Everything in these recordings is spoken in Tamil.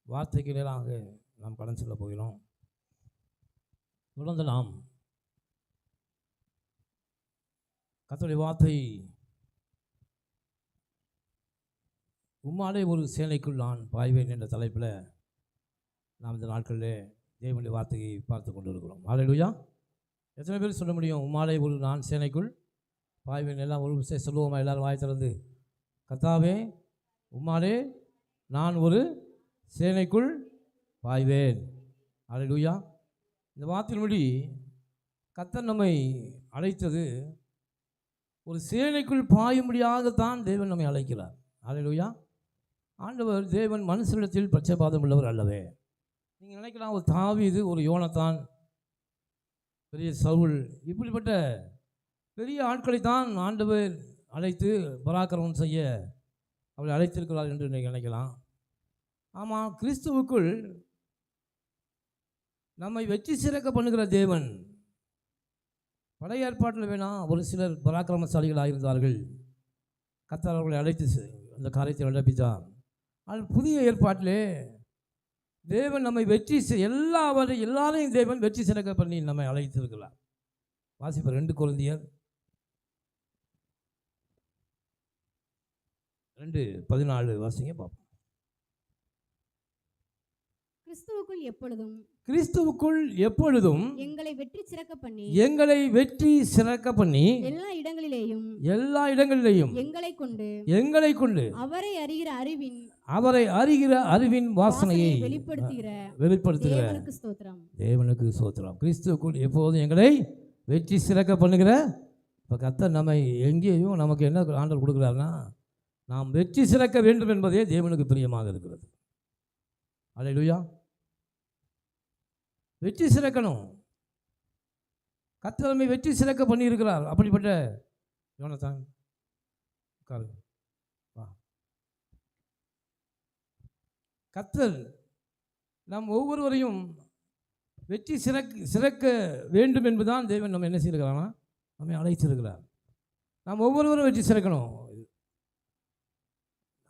வார்த்தைக்கு நேராக நாம் கடன் செல்ல போகிறோம். தொடர்ந்து நாம் கர்த்தருடைய வார்த்தை உம்மாலே ஒரு சேனைக்குள் நான் பாய்வேன் என்ற தலைப்பில் நாம் இந்த நாட்களில் தேவனுடைய வார்த்தையை பார்த்து கொண்டு இருக்கிறோம். ஹல்லேலூயா. எத்தனை பேர் சொல்ல முடியும் உம்மாலே ஒரு நான் சேனைக்குள் பாய்வேன்? எல்லாம் ஒரு விஷயம் சொல்லுவோமா? எல்லோரும் வாய் திறந்து, கர்த்தாவே உம்மாலே நான் ஒரு சேனைக்குள் பாய்வேன். ஹல்லேலூயா. இந்த வார்த்தையின்படி கர்த்தர் நம்மை அழைத்தது ஒரு சேனைக்குள் பாயும்படியாகத்தான் தேவன் நம்மை அழைக்கிறார். ஹல்லேலூயா. ஆண்டவர் தேவன் மனுஷனிடத்தில் பட்சபாதம் உள்ளவர் அல்லவே. நீங்கள் நினைக்கலாம், ஒரு தாவீது, ஒரு யோனத்தான், பெரிய சவுல், இப்படிப்பட்ட பெரிய ஆட்களை தான் ஆண்டவர் அழைத்து பராக்கிரமம் செய்ய அவளை அழைத்திருக்கிறார் என்று நீங்கள் நினைக்கலாம். ஆமாம், கிறிஸ்துவுக்குள் நம்மை வெற்றி சிறக்க பண்ணுகிற தேவன். பழைய ஏற்பாட்டில் வேணால் ஒரு சிலர் பராக்கிரமசாலிகளாக இருந்தார்கள், கர்த்தர் அவர்களை அழைத்து அந்த காரியத்தை நடப்பித்தார். ஆனால் புதிய ஏற்பாட்டிலே தேவன் நம்மை வெற்றி எல்லாரையும் தேவன் வெற்றி சிறக்க பண்ணி நம்மை அழைத்திருக்கிறார். வாசிப்பர் 2 கொரிந்தியர் 2:14 வாசிங்க பார்ப்போம். கிறிஸ்துவுக்குள் எப்பொழுதும் எங்களை வெற்றி சிறக்க பண்ணி எல்லா இடங்களிலேயும் எங்களை கொண்டு அவரை அறிகிற அறிவின் வாசனையை வெளிப்படுத்துகிற தேவனுக்கு ஸ்தோத்திரம். கிறிஸ்துவுக்குள் எப்போதும் எங்களை வெற்றி சிறக்க பண்ணுகிற. இப்போ கர்த்தர் நம்மை எங்கேயும் நமக்கு என்ன ஆண்டவர் கொடுக்குறாருன்னா, நாம் வெற்றி சிறக்க வேண்டும் என்பதே தேவனுக்கு பிரியமாக இருக்கிறது. ஹல்லேலூயா. வெற்றி சிறக்கணும். கர்த்தர் நம்மை வெற்றி சிறக்க பண்ணியிருக்கிறார். அப்படிப்பட்ட யோனத்தான் கர்த்தர் நம் ஒவ்வொருவரையும் வெற்றி சிறக்க வேண்டும் என்பதுதான் தேவன் நம்ம என்ன செய்திருக்கிறான்னா, நம்மை அழைச்சிருக்கிறார். நாம் ஒவ்வொருவரும் வெற்றி சிறக்கணும்.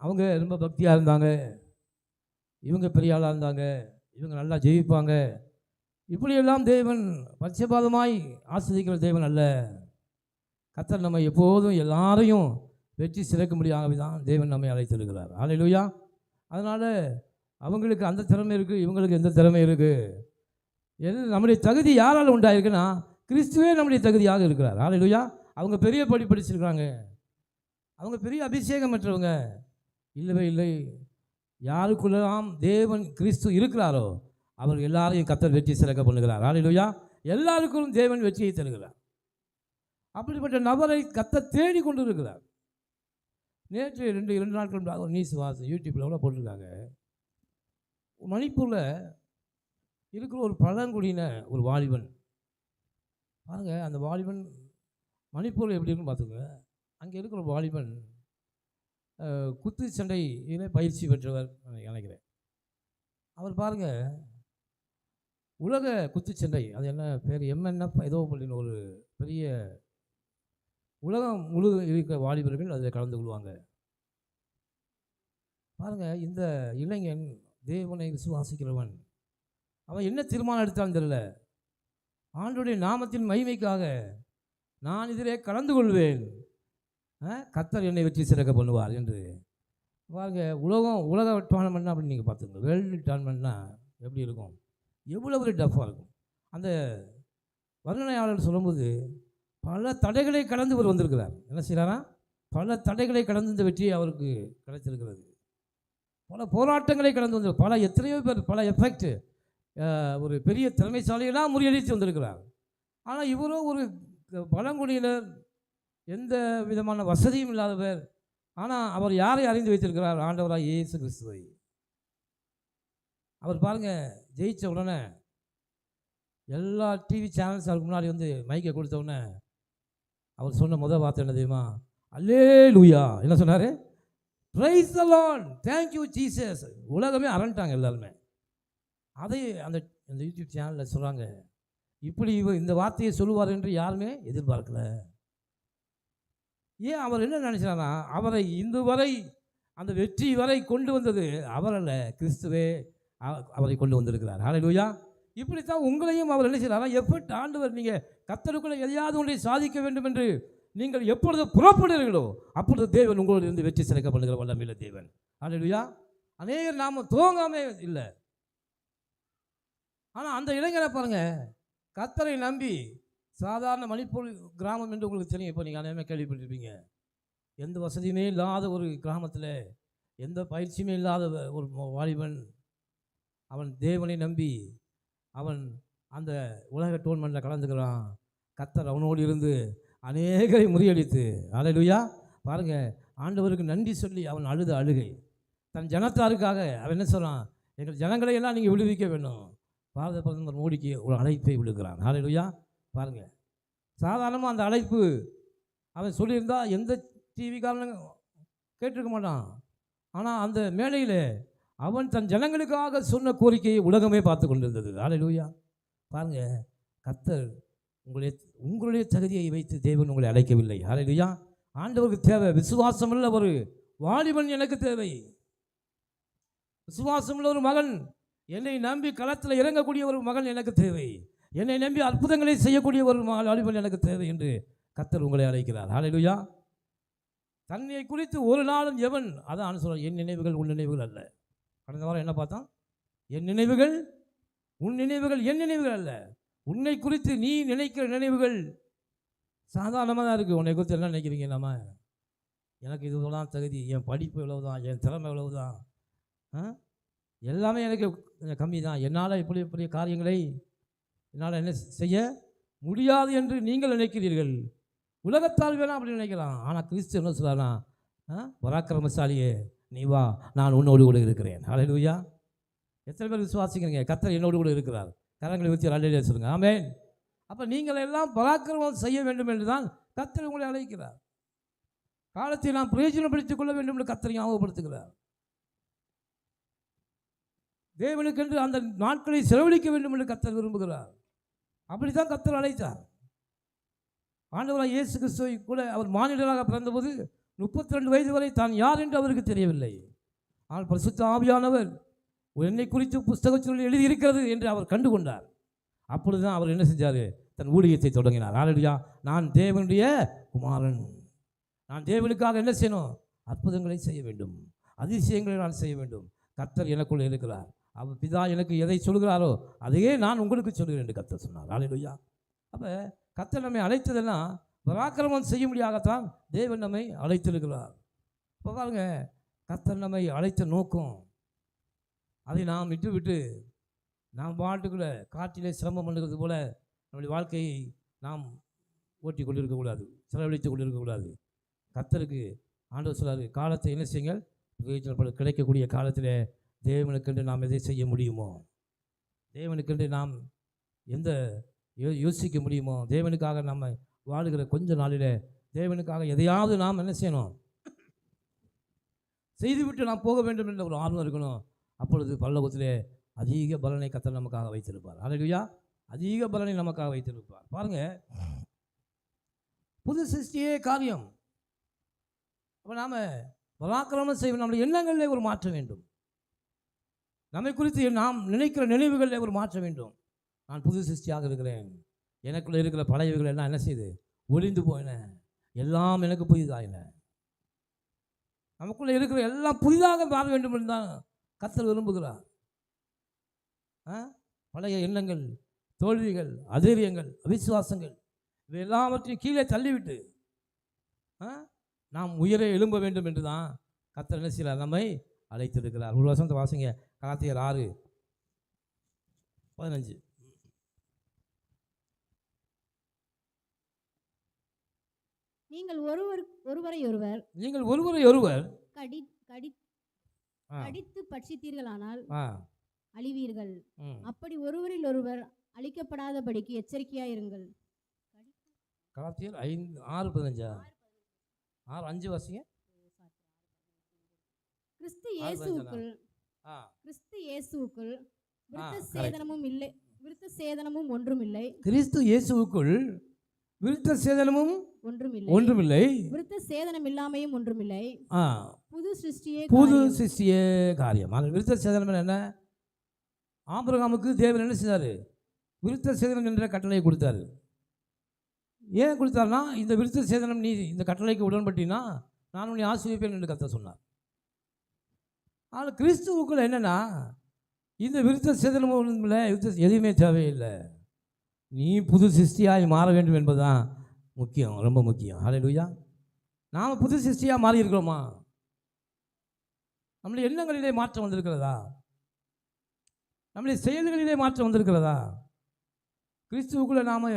அவங்க ரொம்ப பக்தியாக இருந்தாங்க, இவங்க பெரிய ஆளாக இருந்தாங்க, இவங்க நல்லா ஜெயிப்பாங்க, இப்படியெல்லாம் தேவன் பட்சபாதமாய் ஆசிரியக்கிற தேவன் அல்ல. கர்த்தர் நம்ம எப்போதும் எல்லாரையும் வெற்றி சிறக்கும்படியாகவே தான் தேவன் நம்மை அழைத்திருக்கிறார். ஹல்லேலூயா. அதனால் அவங்களுக்கு அந்த திறமை இருக்குது, இவங்களுக்கு எந்த திறமை இருக்குது. நம்முடைய தகுதி யாரால் உண்டாயிருக்குன்னா, கிறிஸ்துவே நம்முடைய தகுதியாக இருக்கிறார். ஹல்லேலூயா. அவங்க பெரிய படிச்சிருக்கிறாங்க, அவங்க பெரிய அபிஷேகம் பெற்றவங்க இல்லவே இல்லை. யாருக்குள்ளெல்லாம் தேவன் கிறிஸ்து இருக்கிறாரோ அவர் எல்லாரையும் கர்த்தர் வெற்றி சிறக்க பண்ணுகிறார். ஹல்லேலூயா. எல்லாருக்கும் தேவன் வெற்றியை தருகிறார். அப்படிப்பட்ட நபரை கர்த்தர் தேடி கொண்டு இருக்கிறார். நேற்று 2 நாட்கள் ஒரு நியூஸ் யூடியூப்பில் கூட போட்டிருக்காங்க. மணிப்பூரில் இருக்கிற ஒரு பழங்குடியின ஒரு வாலிபன் பாருங்கள். அந்த வாலிபன் மணிப்பூரில் எப்படி இருக்குன்னு பார்த்துக்கோங்க. அங்கே இருக்கிற ஒரு வாலிபன் குத்து சண்டையில் பயிற்சி பெற்றவர் நினைக்கிறேன். அவர் பாருங்கள், உலக குத்துச்சண்டை, அது என்ன பேர், MNF ஏதோ அப்படின்னு ஒரு பெரிய உலகம் முழு இருக்கிற வாலிபர்கள் அதில் கலந்து கொள்வாங்க. பாருங்கள், இந்த இளைஞன் தேவனை விசுவாசிக்கிறவன். அவன் என்ன தீர்மானம் எடுத்தான்னு தெரியல, ஆண்டவருடைய நாமத்தின் மகிமைக்காக நான் இதிலே கலந்து கொள்வேன், கர்த்தர் என்னை வெற்றி சிறக்க பண்ணுவார் என்று. பாருங்கள், உலக டோர்னமெண்ட்னா அப்படின்னு நீங்கள் பார்த்துக்கோங்க. வேர்ல்டு டோர்னமெண்ட்னா எப்படி இருக்கும், எவ்வளோ ஒரு டஃப்பாக இருக்கும். அந்த வர்ணனையாளர் சொல்லும்போது பல தடைகளை கடந்து இவர் வந்திருக்கிறார். என்ன செய்கிறாரா, பல தடைகளை கடந்து இந்த வெற்றி அவருக்கு கிடைச்சிருக்கிறது. பல போராட்டங்களை கடந்து வந்து எத்தனையோ பேர் பல எஃபெக்ட், ஒரு பெரிய திறமைசாலிகளாக முறியடித்து வந்திருக்கிறார். ஆனால் இவரோ ஒரு பழங்குடியினர், எந்த விதமான வசதியும் இல்லாதவர். ஆனால் அவர் யாரை அறிந்து வைத்திருக்கிறார்? ஆண்டவராக இயேசு கிறிஸ்துவை. அவர் பாருங்கள், ஜெயித்த உடனே எல்லா டிவி சேனல்ஸ் அவருக்கு முன்னாடி வந்து மைக்கை கொடுத்த உடனே அவர் சொன்ன முதல் வார்த்தை என்ன தெரியுமா? அல்லேலூயா. என்ன சொன்னார்? Praise the Lord, thank you Jesus. உலகமே அரண்டாங்க எல்லாருமே. அதை அந்த யூடியூப் சேனலில் சொல்கிறாங்க. இப்படி இந்த வார்த்தையை சொல்லுவார் என்று யாருமே எதிர்பார்க்கல. ஏன் அவர் என்ன நினச்சானா, அவரை இன்று வரை அந்த வெற்றி வரை கொண்டு வந்தது அவரல்ல, கிறிஸ்துவே அவரை கொண்டு வந்திருக்கிறார். ஹல்லேலூயா. இப்படித்தான் உங்களையும் அவர் என்ன செய்கிறாரா, எப்போ ஆண்டவர் நீங்கள் கர்த்தருக்குள்ளே எதையாவது ஒன்றை சாதிக்க வேண்டும் என்று நீங்கள் எப்பொழுது புறப்படுகிறீர்களோ அப்பொழுது தேவன் உங்களோடு இருந்து வெற்றி சிறக்கப்படுகிற வல்லமையுள்ள தேவன். ஹல்லேலூயா. அநேகர் நாம் துவங்காமே இல்லை. ஆனால் அந்த இளைஞரை பாருங்க, கர்த்தரை நம்பி சாதாரண மணிப்பூர் கிராமம் என்று உங்களுக்கு தெரியும். இப்போ நீங்கள் அநேகமாக கேள்விப்பட்டிருப்பீங்க. எந்த வசதியுமே இல்லாத ஒரு கிராமத்தில், எந்த பயிற்சியுமே இல்லாத ஒரு வாலிபன், அவன் தேவனை நம்பி அவன் அந்த உலக டோர்னமெண்ட்டில் கலந்துக்கிறான். கர்த்தர் அவனோடு இருந்து அநேகரை முறியடித்து, ஹல்லேலூயா. பாருங்கள், ஆண்டவருக்கு நன்றி சொல்லி அவன் அழுத அழுகை, தன் ஜனத்தாருக்காக அவன் என்ன சொல்கிறான், எங்கள் ஜனங்களை எல்லாம் நீங்கள் விடுவிக்க வேண்டும். பாரத பிரதமர் மோடிக்கு ஒரு அழைப்பை விடுக்கிறான். ஹல்லேலூயா. பாருங்கள், சாதாரணமாக அந்த அழைப்பு அவன் சொல்லியிருந்தா எந்த டிவிக்காரனும் கேட்டிருக்க மாட்டான். ஆனால் அந்த மேடையில் அவன் தன் ஜனங்களுக்காக சொன்ன கோரிக்கையை உலகமே பார்த்து கொண்டிருந்தது. ஹல்லேலூயா. பாருங்கள், கர்த்தர் உங்களுடைய தகுதியை வைத்து தேவன் உங்களை அழைக்கவில்லை. ஹல்லேலூயா. ஆண்டவருக்கு தேவை விசுவாசமுள்ள ஒரு வாலிபன் எனக்கு தேவை. விசுவாசமுள்ள ஒரு மகன், என்னை நம்பி களத்தில் இறங்கக்கூடிய ஒரு மகன் எனக்கு தேவை. என்னை நம்பி அற்புதங்களை செய்யக்கூடிய ஒரு வாலிபன் எனக்கு தேவை என்று கர்த்தர் உங்களை அழைக்கிறார். ஹல்லேலூயா. தன்னை குறித்து ஒரு நாளும் எவன், அதான் சொல்ல, என் நினைவுகள் உன் நினைவுகள் அல்ல. கடந்த வாரம் என்ன பார்த்தோம்? என் நினைவுகள் உன் நினைவுகள் என் நினைவுகள் அல்ல. உன்னை குறித்து நீ நினைக்கிற நினைவுகள் சாதாரணமாக தான் இருக்குது. உன்னை குறித்து என்ன நினைக்கிறீங்க? நம்ம எனக்கு இதுதான் தகுதி, என் படிப்பு இவ்வளவு தான், என் திறமை இவ்வளவு தான், எல்லாமே எனக்கு கம்மி தான், என்னால் இப்படி இப்படி காரியங்களை என்னால் என்ன செய்ய முடியாது என்று நீங்கள் நினைக்கிறீர்கள். உலகத்தால் வேணாம் அப்படி நினைக்கலாம். ஆனால் கிறிஸ்து என்ன சொல்கிறானா, பராக்கிரமசாலியே நீ வா, நான் உன்னோடு கூட இருக்கிறேன். ஹல்லேலூயா. எத்தனை பேர் விசுவாசிக்கிறீங்க கர்த்தர் என்னோடு கூட இருக்கிறார்? கரங்களை வச்சு ஹல்லேலூயா சொல்லுங்கள். ஆமென். அப்போ நீங்கள் எல்லாம் பராக்கிரமம் செய்ய வேண்டும் என்று தான் கர்த்தர் உங்களை அழைக்கிறார். காலத்தை நாம் பிரயோஜனப்படுத்திக் கொள்ள வேண்டும் என்று கர்த்தர் ஞாபகப்படுத்துகிறார். தேவனுக்கென்று அந்த நாட்களை செலவழிக்க வேண்டும் என்று கர்த்தர் விரும்புகிறார். அப்படித்தான் கர்த்தர் அழைத்தார். ஆண்டவராக இயேசு கிறிஸ்துவை கூட அவர் மானிடராக பிறந்தபோது 32 வயது வரை தான் யார் என்று அவருக்கு தெரியவில்லை. ஆனால் பரிசுத்த ஆவியானவர் என்னை குறித்து புஸ்தகத்தில் எழுதியிருக்கிறது என்று அவர் கண்டுகொண்டார். அப்பொழுது தான் அவர் என்ன செஞ்சார்? தன் ஊழியத்தை தொடங்கினார். ஹல்லேலூயா. நான் தேவனுடைய குமாரன், நான் தேவனுக்காக என்ன செய்யணும்? அற்புதங்களை செய்ய வேண்டும், அதிசயங்களை நான் செய்ய வேண்டும். கர்த்தர் எனக்குள்ளே இருக்கிறார். அவர் பிதா எனக்கு எதை சொல்கிறாரோ அதையே நான் உங்களுக்கு சொல்கிறேன் என்று கர்த்தர் சொன்னார். ஹல்லேலூயா. அப்போ கர்த்தர் நம்மை அழைத்ததெல்லாம் பராக்கிரமம் செய்ய முடியாகத்தான் தேவன் நம்மை அழைத்திருக்கிறார். இப்போ பாருங்க, கர்த்தர் நம்மை அழைத்த நோக்கம், அதை நாம் விட்டு நாம் பாட்டுக்குள்ளே காற்றிலே சிரமம் பண்ணுறது போல நம்முடைய வாழ்க்கையை நாம் ஓட்டி கொண்டிருக்கக்கூடாது, செலவழித்து கொண்டிருக்கக்கூடாது. கர்த்தருக்கு ஆண்டவர் சொல்கிறார், காலத்தை என்ன செய்யுங்கள், கிடைக்கக்கூடிய காலத்தில் தேவனுக்கென்று நாம் எதை செய்ய முடியுமோ, தேவனுக்கென்று நாம் எந்த யோசிக்க முடியுமோ, தேவனுக்காக நம்ம வாழுகிற கொஞ்ச நாளில் தேவனுக்காக எதையாவது நாம் என்ன செய்யணும், செய்துவிட்டு நாம் போக வேண்டும் என்ற ஒரு ஆர்வம் இருக்கணும். அப்பொழுது பரலோகத்திலே அதிக பலனை கர்த்தர் நமக்காக வைத்திருப்பார். ஹல்லேலூயா. அதிக பலனை நமக்காக வைத்திருப்பார். பாருங்கள், புது சிருஷ்டியே காரியம். அப்போ நாம் பராக்கிரமம் செய்வோம். நம்முடைய எண்ணங்களில் ஒரு மாற்றம் வேண்டும். நம்மை குறித்து நாம் நினைக்கிற நினைவுகளில் ஒரு மாற்றம் வேண்டும். நான் புது சிருஷ்டியாக இருக்கிறேன், எனக்குள்ளே இருக்கிற பழையவைகள் எல்லாம் என்ன செய்யுது, ஒளிந்து போயின, எல்லாம் எனக்கு புதிதாயின. நமக்குள்ளே இருக்கிற எல்லாம் புதிதாக மாற வேண்டும் என்று தான் கர்த்தர் விரும்புகிறார். பழைய எண்ணங்கள், தோல்விகள், அதிரியங்கள், அவிசுவாசங்கள் இவை எல்லாவற்றையும் கீழே தள்ளிவிட்டு நாம் உயிரை எழும்ப வேண்டும் என்று தான் கர்த்தர் என்ன செய்கிறார், நம்மை அழைத்திருக்கிறார். ஒரு வசனத்தை வாசிங்க, கலாத்தியர் 6:15. நீங்கள் ஒருவரை ஒருவர் கடித்து பட்சித்தீர்களானால் அழிவீர்கள். அப்படி ஒருவரில் ஒருவர் அழிக்கப்படாதபடிக்கு எச்சரிக்கையாயிருங்கள். கலாத்தியர் 6:15. 6:5 வாசிங்க. கிறிஸ்து இயேசுவுக்குள் விருத்த சேதனமும் ஒன்றுமில்லை. கிறிஸ்து இயேசுவுக்குள் விருத்த சேதனமும் ஒன்றுமில்லை. விருத்த சேதனம் இல்லாமையும் ஒன்றுமில்லை. புது சிருஷ்டியே காரியம். விருத்த சேதனம் என்ன? ஆபிரகாமுக்கு தேவன் என்ன செய்தார்? விருத்த சேதனம் என்ற கட்டளையை கொடுத்தாரு. ஏன் கொடுத்தாருன்னா, இந்த விருத்த சேதனம் நீ இந்த கட்டளைக்கு உடன்பட்டினா நான் உன்னை ஆசீர்வதிப்பேன் என்று கர்த்தர் சொன்னார். ஆனால் கிறிஸ்துவுக்குள்ள என்னென்னா, இந்த விருத்த சேதனம் ஒன்றும் இல்லை, எதுவுமே தேவையில்லை. நீ புது சிருஷ்டியாய் மாற வேண்டும் என்பதுதான் முக்கியம், ரொம்ப முக்கியம். ஹல்லேலூயா. நாம் புது சிருஷ்டியாக மாறி இருக்கிறோமா? நம்முடைய எண்ணங்களிலே மாற்றம் வந்திருக்கிறதா? நம்முடைய செயல்களிலே மாற்றம் வந்திருக்கிறதா? கிறிஸ்துவுக்குள்ளே நாம்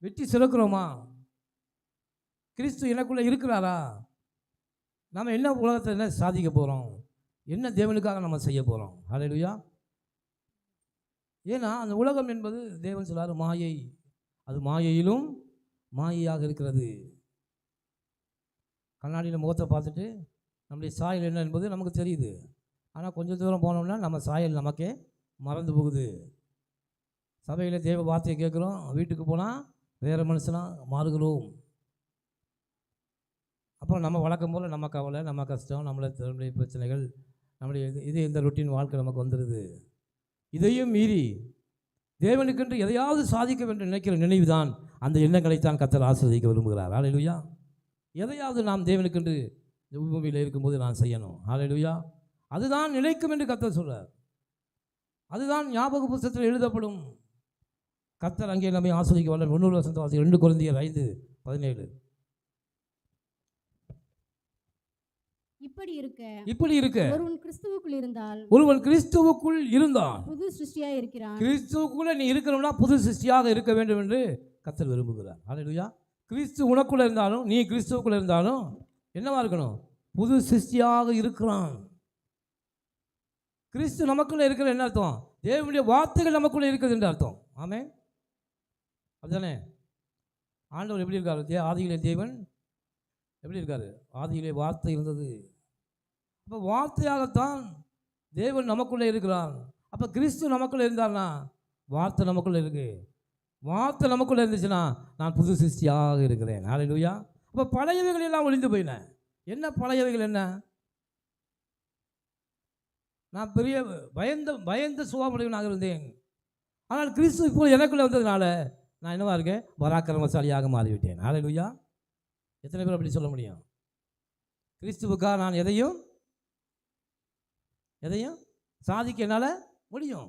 வெற்றி சிறக்கிறோமா? கிறிஸ்து எனக்குள்ளே இருக்கிறாரா? நாம் என்ன உலகத்தில் என்ன சாதிக்க போகிறோம்? என்ன தேவனுக்காக நம்ம செய்ய போகிறோம்? ஹல்லேலூயா. ஏன்னா அந்த உலகம் என்பது தேவன் சொல்லார் மாயை, அது மாயையிலும் மாயையாக இருக்கிறது. கண்ணாடியில் முகத்தை பார்த்துட்டு நம்முடைய சாயல் என்ன என்பது நமக்கு தெரியுது. ஆனால் கொஞ்சம் தூரம் போனோம்னா நம்ம சாயல் நமக்கே மறந்து போகுது. சபையில் தேவ வார்த்தையை கேட்குறோம், வீட்டுக்கு போனால் வேறு மனுஷனாக மாறுகிறோம். அப்புறம் நம்ம வழக்கம் போல் நம்ம கவலை, நம்ம கஷ்டம், நம்மளுடைய பிரச்சனைகள், நம்முடைய இது இந்த ரொட்டீன் வாழ்க்கை நமக்கு வந்துடுது. இதையும் மீறி தேவனுக்கென்று எதையாவது சாதிக்க வேண்டும் நினைக்கிற நினைவு தான் அந்த எண்ணங்களைத்தான் கர்த்தர் ஆசீர்வதிக்க விரும்புகிறார். ஹல்லேலூயா. எதையாவது நாம் தேவனுக்கென்று பூமியில் இருக்கும்போது நான் செய்யணும். ஹல்லேலூயா. அதுதான் நிலைக்கும் என்று கர்த்தர் சொல்கிறார். அதுதான் ஞாபக புத்தகத்தில் எழுதப்படும். கர்த்தர் அங்கே நம்மை ஆசீர்வதிக்க வல்ல. 100 2 கொரிந்தியர் 5:17. இப்படி இருக்க ஒருவன் கிறிஸ்துவுக்குள் இருந்தால் புது சிருஷ்டியாக இருக்கிறான். கிறிஸ்துவுக்குள்ள நீ இருக்கணும்னா புது சிருஷ்டியாக இருக்க வேண்டும் என்று கர்த்தர் விரும்புகிறார். ஹல்லேலூயா. கிறிஸ்து உனக்குள்ள இருந்தாலும் நீ கிறிஸ்துவுக்குள்ள இருந்தாலும் என்னவா இருக்கணும்? புது சிருஷ்டியாக இருக்கிறான். கிறிஸ்து நமக்குள்ள இருக்கிற என்ன அர்த்தம்? தேவனுடைய வார்த்தைகள் நமக்குள்ள இருக்கிறது என்று அர்த்தம். ஆமென். அதுதானே ஆண்டவர் எப்படி இருக்காரு? ஆதியிலே தேவன் எப்படி இருக்காரு? ஆதியிலே வார்த்தை இருந்தது. அப்போ வார்த்தையாகத்தான் தேவன் நமக்குள்ளே இருக்கிறான். அப்போ கிறிஸ்து நமக்குள்ளே இருந்தார்னா வார்த்தை நமக்குள்ளே இருக்கு. வார்த்தை நமக்குள்ளே இருந்துச்சுன்னா நான் புது சிருஷ்டியாக இருக்கிறேன். ஹல்லேலூயா. அப்போ பழையவைகள் எல்லாம் ஒழிந்து போயினேன். என்ன பழையவைகள்? என்ன? நான் பெரிய பயந்த சுபாவமுடையவனாக இருந்தேன். ஆனால் கிறிஸ்து இப்போ எனக்குள்ளே வந்ததுனால நான் என்னவா இருக்கேன்? பராக்கிரமசாலியாக மாறிவிட்டேன். ஹல்லேலூயா. எத்தனை பேர் அப்படி சொல்ல முடியும்? கிறிஸ்துவுக்காக நான் எதையும் சாதிக்க என்னால் முடியும்.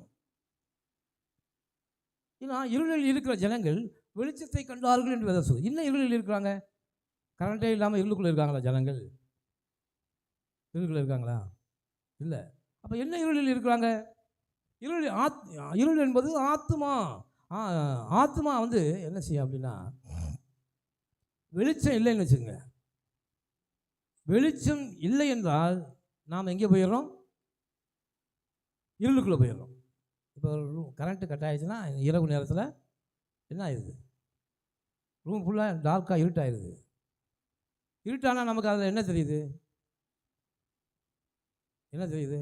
ஏன்னா இருளில் இருக்கிற ஜனங்கள் வெளிச்சத்தை கண்டார்கள் என்று வேதம் சொல்லுது. இன்னும் இருளில் இருக்கிறாங்க. கரண்டே இல்லாமல் இருளுக்குள்ளே இருக்காங்களா ஜனங்கள்? இருளுக்குள்ளே இருக்காங்களா? இல்லை. அப்போ என்ன இருளில் இருக்கிறாங்க? இருள் என்பது ஆத்மா. ஆத்மா வந்து என்ன செய்யும் அப்படின்னா, வெளிச்சம் இல்லைன்னு வச்சுக்கோங்க. வெளிச்சம் இல்லை என்றால் நாம் எங்கே போயிடுறோம்? இருளுக்குள்ளே போயிடுறோம். இப்போ கரண்ட்டு கட் ஆகிடுச்சுன்னா இரவு நேரத்தில் என்ன ஆயிடுது? ரூம் ஃபுல்லாக டார்க்காக இருட்டாயிடுது. இருட்டானால் நமக்கு அதில் என்ன தெரியுது? என்ன தெரியுது?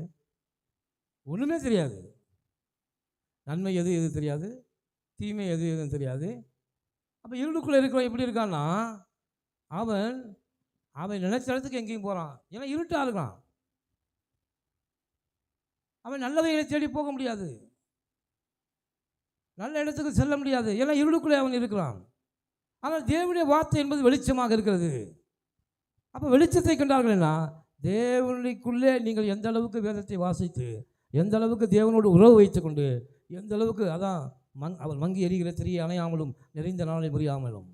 ஒன்றுமே தெரியாது. நன்மை எது தெரியாது, தீமை எதுவும் தெரியாது. அப்போ இருளுக்குள்ளே இருக்கிறவன் எப்படி இருக்கான்னா, அவன் நினைச்ச இடத்துக்கு எங்கேயும் போகிறான். ஏன்னா இருட்டாக இருக்கான். அவன் நல்லவைகளை தேடி போக முடியாது, நல்ல இடத்துக்கு செல்ல முடியாது. ஏன்னா இருளுக்குள்ளே அவன் இருக்கிறான். ஆனால் தேவனுடைய வார்த்தை என்பது வெளிச்சமாக இருக்கிறது. அப்போ வெளிச்சத்தை கண்டார்கள்னா தேவனுக்குள்ளே நீங்கள் எந்த அளவுக்கு வேதத்தை வாசித்து, எந்த அளவுக்கு தேவனோடு உறவு வைத்துக்கொண்டு, எந்த அளவுக்கு அதான் அவர் மங்கி எரிகிற திரிய அணையாமலும் நிறைந்த நாளை புரியாமலும்.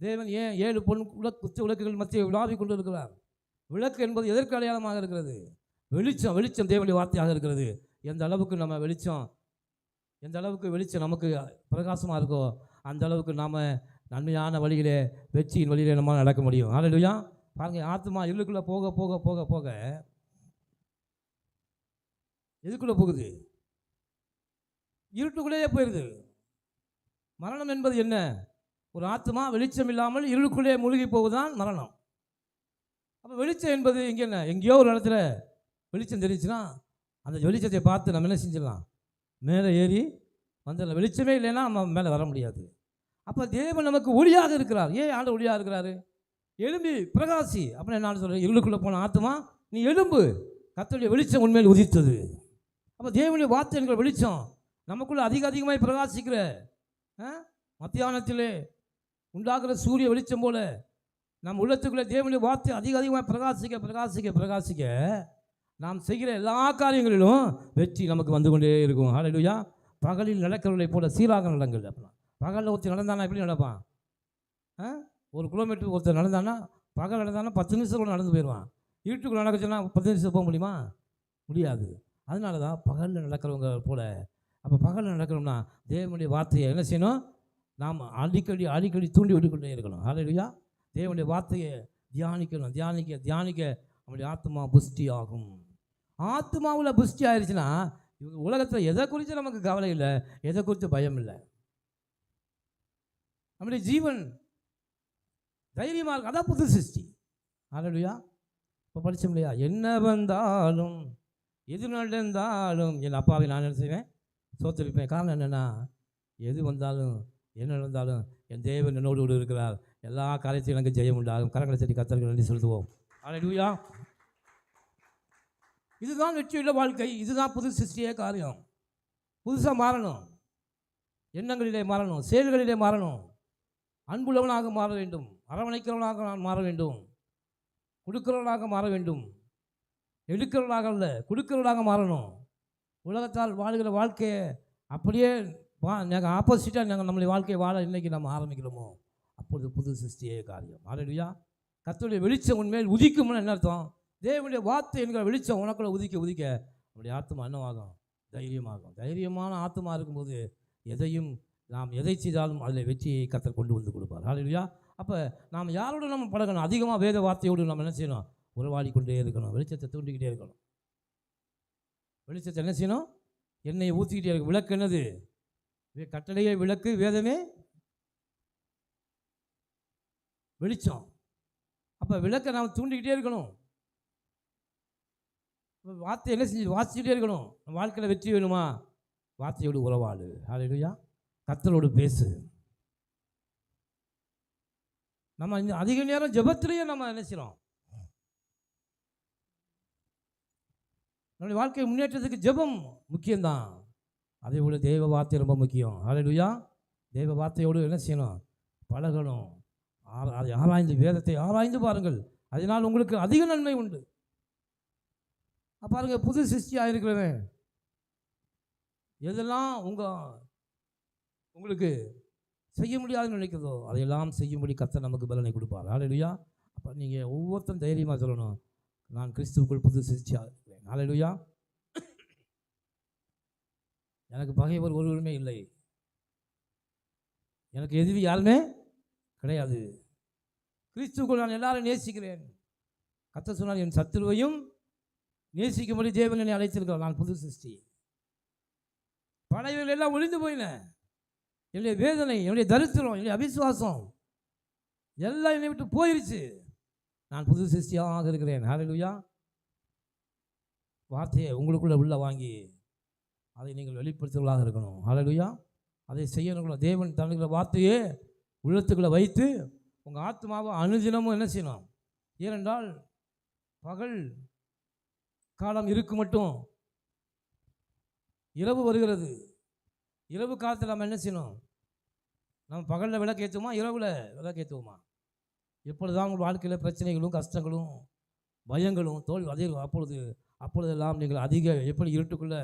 தேவன் ஏன் 7 பொன் குத்து விளக்குகள் மத்திய விழாவிக் கொண்டு இருக்கிறார்? விளக்கு என்பது எதற்கு அடையாளமாக இருக்கிறது? வெளிச்சம் தேவனுடைய வார்த்தையாக இருக்கிறது. எந்த அளவுக்கு நம்ம எந்த அளவுக்கு வெளிச்சம் நமக்கு பிரகாசமாக இருக்கோ அந்த அளவுக்கு நாம் நன்மையான வழியிலே, வெற்றியின் வழியிலே நம்ம நடக்க முடியும். ஹல்லேலூயா. பாருங்கள், ஆத்மா இருளுக்குள்ளே போக போக போக போக எதுக்குள்ளே போகுது? இருட்டுக்குள்ளேயே போயிடுது. மரணம் என்பது என்ன? ஒரு ஆத்மா வெளிச்சம் இல்லாமல் இருளுக்குள்ளே மூழ்கி போவதுதான் மரணம். அப்போ வெளிச்சம் என்பது இங்கே என்ன? எங்கேயோ ஒரு இடத்துல வெளிச்சம் தெரிஞ்சுன்னா அந்த வெளிச்சத்தை பார்த்து நம்ம என்ன செஞ்சிடலாம்? மேலே ஏறி வந்துடலாம். வெளிச்சமே இல்லைன்னா நம்ம மேலே வர முடியாது. அப்போ தேவன் நமக்கு ஒளியாக இருக்கிறார். ஏன் ஆண்டு ஒளியாக இருக்கிறாரு? எழும்பி பிரகாசி அப்படின்னு நான் சொல்கிறேன். இருளுக்குள்ளே போன ஆத்மா நீ எழும்பு, கர்த்தருடைய வெளிச்சம் உண்மையில் உதித்தது. அப்போ அப்போ தேவனுடைய வார்த்தை என்கிற வெளிச்சம் நமக்குள்ளே அதிகமாய் பிரகாசிக்கிற மத்தியானத்திலே உண்டாகிற சூரிய வெளிச்சம் போல நம் உள்ளத்துக்குள்ளே தேவனுடைய வார்த்தை அதிகமாக பிரகாசிக்க நாம் செய்கிற எல்லா காரியங்களிலும் வெற்றி நமக்கு வந்து கொண்டே இருக்கும். ஹல்லேலூயா. பகலில் நடக்கிறவர்களை போல சீராக நடங்கள். அப்படின்னா பகலில் ஒருத்தர் நடந்தானா எப்படி நடப்பான்? 1 கிலோமீட்டர் ஒருத்தர் நடந்தானா, பகல் நடந்தானா 10 நிமிஷம் நடந்து போயிடுவான். இருட்டுக்குள்ள நடக்குச்சுன்னா 10 நிமிஷம் போக முடியுமா? முடியாது. அதனால தான் பகலில் நடக்கிறவங்க போல. அப்போ பகலில் நடக்கிறோம்னா தேவனுடைய வார்த்தையை என்ன செய்யணும்? நாம் அடிக்கடி தூண்டி விட்டுக்கொண்டே இருக்கணும். ஹல்லேலூயா. தேவனுடைய வார்த்தையை தியானிக்கணும். தியானிக்க நம்முடைய ஆத்மா புஷ்டி ஆகும். ஆத்மாவில் புஷ்டி ஆயிடுச்சுன்னா உலகத்தில் எதை குறித்து நமக்கு கவலை இல்லை, எதை குறித்து பயம் இல்லை. நம்முடைய ஜீவன் தைரியமாக இருக்கும். அதான் புது சிருஷ்டி. ஹல்லேலூயா. இப்போ படித்தோம் இல்லையா? என்ன வந்தாலும் எது நடந்தாலும் என் அப்பாவை நான் என்ன செய்வேன்? சோத்தரிப்பேன். காரணம் என்னென்னா, எது வந்தாலும் என்ன நடந்தாலும் என் தேவன் என்னோடு கூட இருக்கிறார். எல்லா காரியத்தையும் எனக்கு ஜெயம் உண்டாகும். கரங்களை சரி கர்த்தருக்கு நன்றி செலுத்துவோம். ஹல்லேலூயா. இதுதான் வெற்றியுள்ள வாழ்க்கை. இதுதான் புது சிருஷ்டியே காரியம். புதுசாக மாறணும். எண்ணங்களிலே மாறணும், செயல்களிலே மாறணும். அன்புள்ளவனாக மாற வேண்டும், அரவணைக்கிறவனாக நான் மாற வேண்டும், கொடுக்கிறவனாக மாற வேண்டும். எடுக்கிறவனாக அல்ல, கொடுக்கிறவனாக மாறணும். உலகத்தால் வாழ்கிற வாழ்க்கையை அப்படியே நாங்கள் ஆப்போசிட்டாக நம்மளுடைய வாழ்க்கையை வாழ இன்றைக்கி நம்ம ஆரம்பிக்கிறோமோ அப்பொழுது புது சிருஷ்டியே காரியம். ஹல்லேலூயா. கர்த்தருடைய வெளிச்சம் உன்மேல் உதிக்கும்னு என்ன அர்த்தம்? தேவனுடைய வார்த்தை என்கிற வெளிச்சம் உனக்குள்ள உதிக்க நம்முடைய ஆத்மா என்னவாகும்? தைரியமாகும். தைரியமான ஆத்மா இருக்கும்போது நாம் எதை செய்தாலும் அதில் வெற்றியை கர்த்தர் கொண்டு வந்து கொடுப்பார். ஹல்லேலூயா. அப்போ நாம் யாரோடு நம்ம பழகணும்? அதிகமாக வேத வார்த்தையோடு நம்ம என்ன செய்யணும்? உறவாடி கொண்டே இருக்கணும். வெளிச்சத்தை தூண்டிக்கிட்டே இருக்கணும். வெளிச்சத்தை என்ன செய்யணும்? எண்ணெயை ஊற்றிக்கிட்டே இருக்கும். விளக்கு என்னது? கட்டளையே விளக்கு, வேதமே வெளிச்சம். அப்போ விளக்கை நாம் தூண்டிக்கிட்டே இருக்கணும். வார்த்தை என்ன செஞ்சு வாசிச்சுட்டே இருக்கணும். வாழ்க்கையில் வெற்றி வேணுமா? வார்த்தையோடு உறவாடு. ஹல்லேலூயா. கர்த்தரோடு பேசு. நம்ம இந்த அதிக நேரம் ஜெபத்திலேயே நம்ம என்ன செய்கிறோம்? நம்முடைய வாழ்க்கை முன்னேற்றத்துக்கு ஜெபம் முக்கியம்தான். அதே போல் தெய்வ வார்த்தை ரொம்ப முக்கியம். ஹல்லேலூயா. தெய்வ வார்த்தையோடு என்ன செய்யணும்? பழகணும். அதை வேதத்தை ஆராய்ந்து பாருங்கள். அதனால் உங்களுக்கு அதிக நன்மை உண்டு. பாருங்கள், புது சிருஷ்டியாக இருக்கிறவன் எதெல்லாம் உங்களுக்கு செய்ய முடியாதுன்னு நினைக்கிறதோ அதையெல்லாம் செய்யும்படி கர்த்தர் நமக்கு பலனை கொடுப்பார். ஹல்லேலூயா. அப்போ நீங்கள் ஒவ்வொருத்தரும் தைரியமாக சொல்லணும், நான் கிறிஸ்துவுக்குள் புது சிருஷ்டியாக இருக்கிறேன். ஹல்லேலூயா. எனக்கு பகைவர் ஒருவருமே இல்லை. எனக்கு எதிரி யாருமே கிடையாது. கிறிஸ்துவுக்குள் நான் எல்லாரும் நேசிக்கிறேன். கர்த்தர் சொன்னால் என் சத்துருவையும் நேசிக்கும்படி தேவன் என்னை அழைத்திருக்கிறார். நான் புது சிருஷ்டி. பழையவர்கள் எல்லாம் ஒழிந்து போயினேன். என்னுடைய வேதனை, என்னுடைய தரித்திரம், என்னுடைய அவிசுவாசம் எல்லாம் என்னை விட்டு போயிருச்சு. நான் புது சிருஷ்டியாக இருக்கிறேன். ஹல்லேலூயா. வார்த்தையை உங்களுக்குள்ள உள்ள வாங்கி அதை நீங்கள் வெளிப்படுத்துவதாக இருக்கணும். ஹல்லேலூயா. அதை செய்யணும். தேவன் தன்னுடைய வார்த்தையே உள்ளத்துக்குள்ளே வைத்து உங்கள் ஆத்மாவை அனுதினமும் என்ன செய்யணும்? ஏனென்றால் பகல் காலம் இருக்கு மட்டும் இரவு வருகிறது. இரவு காலத்தில் நம்ம என்ன செய்யணும்? நம்ம பகலில் விளக்கேற்றுவோமா, இரவில் விளக்கேற்றுவோமா? எப்பொழுதுதான் உங்கள் வாழ்க்கையில் பிரச்சனைகளும் கஷ்டங்களும் பயங்களும் தோல்வி அதே அப்பொழுதெல்லாம் நீங்கள் எப்படி இருட்டுக்குள்ளே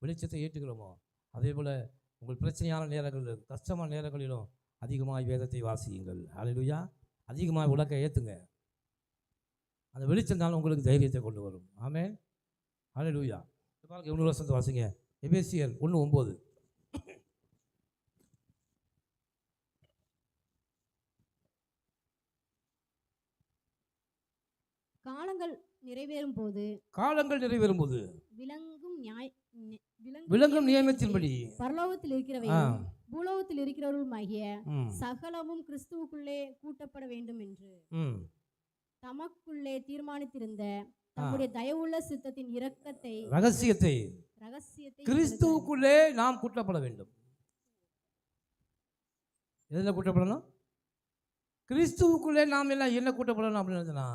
வெளிச்சத்தை ஏற்றுக்கிறோமோ அதே போல் உங்கள் பிரச்சனையான நேரங்களில் கஷ்டமான நேரங்களிலும் அதிகமாக வேதத்தை வாசியுங்கள். ஹல்லேலூயா. அதிகமாக விளக்கை ஏற்றுங்க. அந்த வெளிச்சம்தான் உங்களுக்கு தைரியத்தை கொண்டு வரும். ஆமென். ஹல்லேலூயா. பாருங்க, 1 வருஷத்தை வாசிங்க. எபேசியர் 1:9. காலங்கள் நிறைவேறும் போது விளங்கும் நியமத்தின்படி பரலோகத்தில் இருக்கிறவையும் பூலோகத்தில் இருக்கிறவர்களுமாகிய சகலமும் கிறிஸ்துவுக்குள்ளே கூட்டப்பட வேண்டும் என்று தமக்குள்ளே தீர்மானித்திருந்த தம்முடைய தயவுள்ள சித்தத்தின் ரகசியத்தை கிறிஸ்துவுக்குள்ளே நாம் கூட்டப்பட வேண்டும். எதில் கூட்டப்படணும்? கிறிஸ்துவுக்குள்ளே நாம் எல்லாம் என்ன கூட்டப்படணும் அப்படின்னு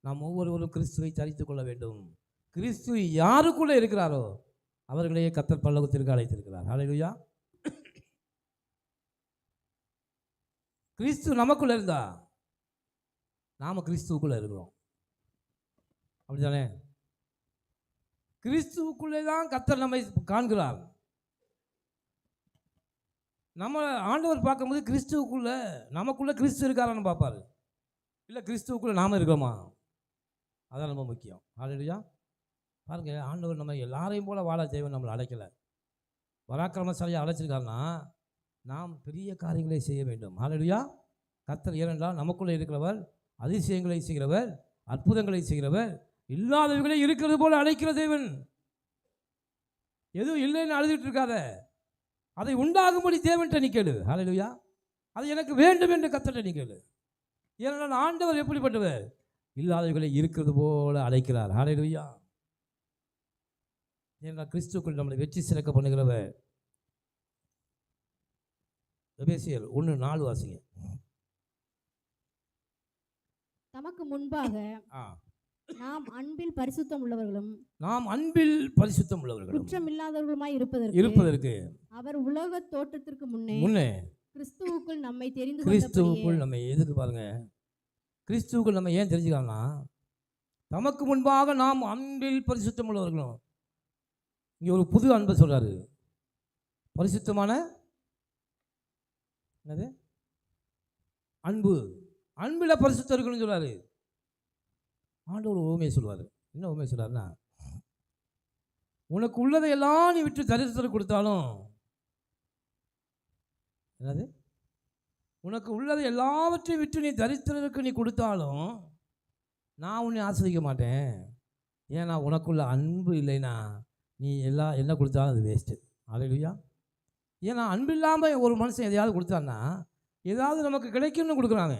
நாம் ஒவ்வொருவரும் கிறிஸ்துவை தரித்துக் கொள்ள வேண்டும். கிறிஸ்து யாருக்குள்ளே இருக்கிறாரோ அவர்களையே கர்த்தர் பரலோகத்திற்கு அழைத்திருக்கிறார். ஹல்லேலூயா. கிறிஸ்து நமக்குள்ள இருந்தா நாம கிறிஸ்துவுக்குள்ள இருக்கிறோம். அப்படித்தானே? கிறிஸ்துவுக்குள்ளே தான் கர்த்தர் நம்மை காண்கிறார். நம்ம ஆண்டவர் பார்க்கும்போது கிறிஸ்துவுக்குள்ள நமக்குள்ள கிறிஸ்து இருக்காரான்னு பார்ப்பாரு. இல்லை கிறிஸ்துவுக்குள்ள நாம இருக்கிறோமா, அதான் ரொம்ப முக்கியம். ஹல்லேலூயா. பாருங்க, ஆண்டவர் நம்ம எல்லாரையும் போல வாழ தேவன் நம்மளை அழைக்கலை. பராக்கிரமசாலியாக அழைச்சிருக்காருன்னா நாம் பெரிய காரியங்களை செய்ய வேண்டும். ஹல்லேலூயா. கர்த்தர் ஏனென்றால் நமக்குள்ளே இருக்கிறவர் அதிசயங்களை செய்கிறவர், அற்புதங்களை செய்கிறவர், இல்லாதவர்களே இருக்கிறது போல அழைக்கிற தேவன். எதுவும் இல்லைன்னு அழுதுட்டு இருக்காத, அதை உண்டாகும்படி தேவன்கிட்ட நீ கேளு. ஹல்லேலூயா. அது எனக்கு வேண்டும் என்று கர்த்தர்கிட்ட நீ கேளு. ஏனென்றால் ஆண்டவர் எப்படிப்பட்டவர்? இல்லாதவர்களை இருக்கிறது போல அழைக்கிறார். ஹல்லேலூயா. ஏனென்றால் கிறிஸ்துக்குள் நம்மளை வெற்றி சிறக்க பண்ணுகிறவர். எபேசியர் 1:4 வாசிங்க. தமக்கு முன்பாக நாம் அன்பில் பரிசுத்தம் உள்ளவர்களும் குற்றம் இல்லாதவர்களுமாய் இருப்பதற்கு அவர் உலக தோற்றத்திற்கு முன்னே கிறிஸ்துவுக்குள் நம்மை தெரிந்து கிறிஸ்துவுக்குள் நம்ம எதுக்கு பாருங்க, கிறிஸ்துவுக்குள் நம்ம ஏன் தெரிஞ்சுக்கலாம்னா, தமக்கு முன்பாக நாம் அன்பில் பரிசுத்தம் உள்ளவர்களும். இங்கே ஒரு புது அன்பை சொல்றாரு. பரிசுத்தமான என்னது? அன்பு. அன்பில் பரிசுத்தம் இருக்கணும்னு சொல்றாரு. ஆண்டவர் ஓமையை சொல்லுவார். என்ன ஓமையை சொல்றாருன்னா, உனக்கு உள்ளதை எல்லாம் நீ விட்டு தரிசனம் கொடுத்தாலும், என்னது? உனக்கு உள்ளதை எல்லாவற்றையும் விட்டு நீ தரித்திரருக்கு நீ கொடுத்தாலும் நான் உன்னை ஆசிரிக்க மாட்டேன். ஏன்னா உனக்குள்ள அன்பு இல்லைன்னா நீ என்ன கொடுத்தாலும் அது வேஸ்ட்டு. ஹல்லேலூயா. ஏன்னா அன்பு இல்லாமல் ஒரு மனுஷன் எதையாவது கொடுத்தான்னா ஏதாவது நமக்கு கிடைக்கும்னு கொடுக்குறாங்க.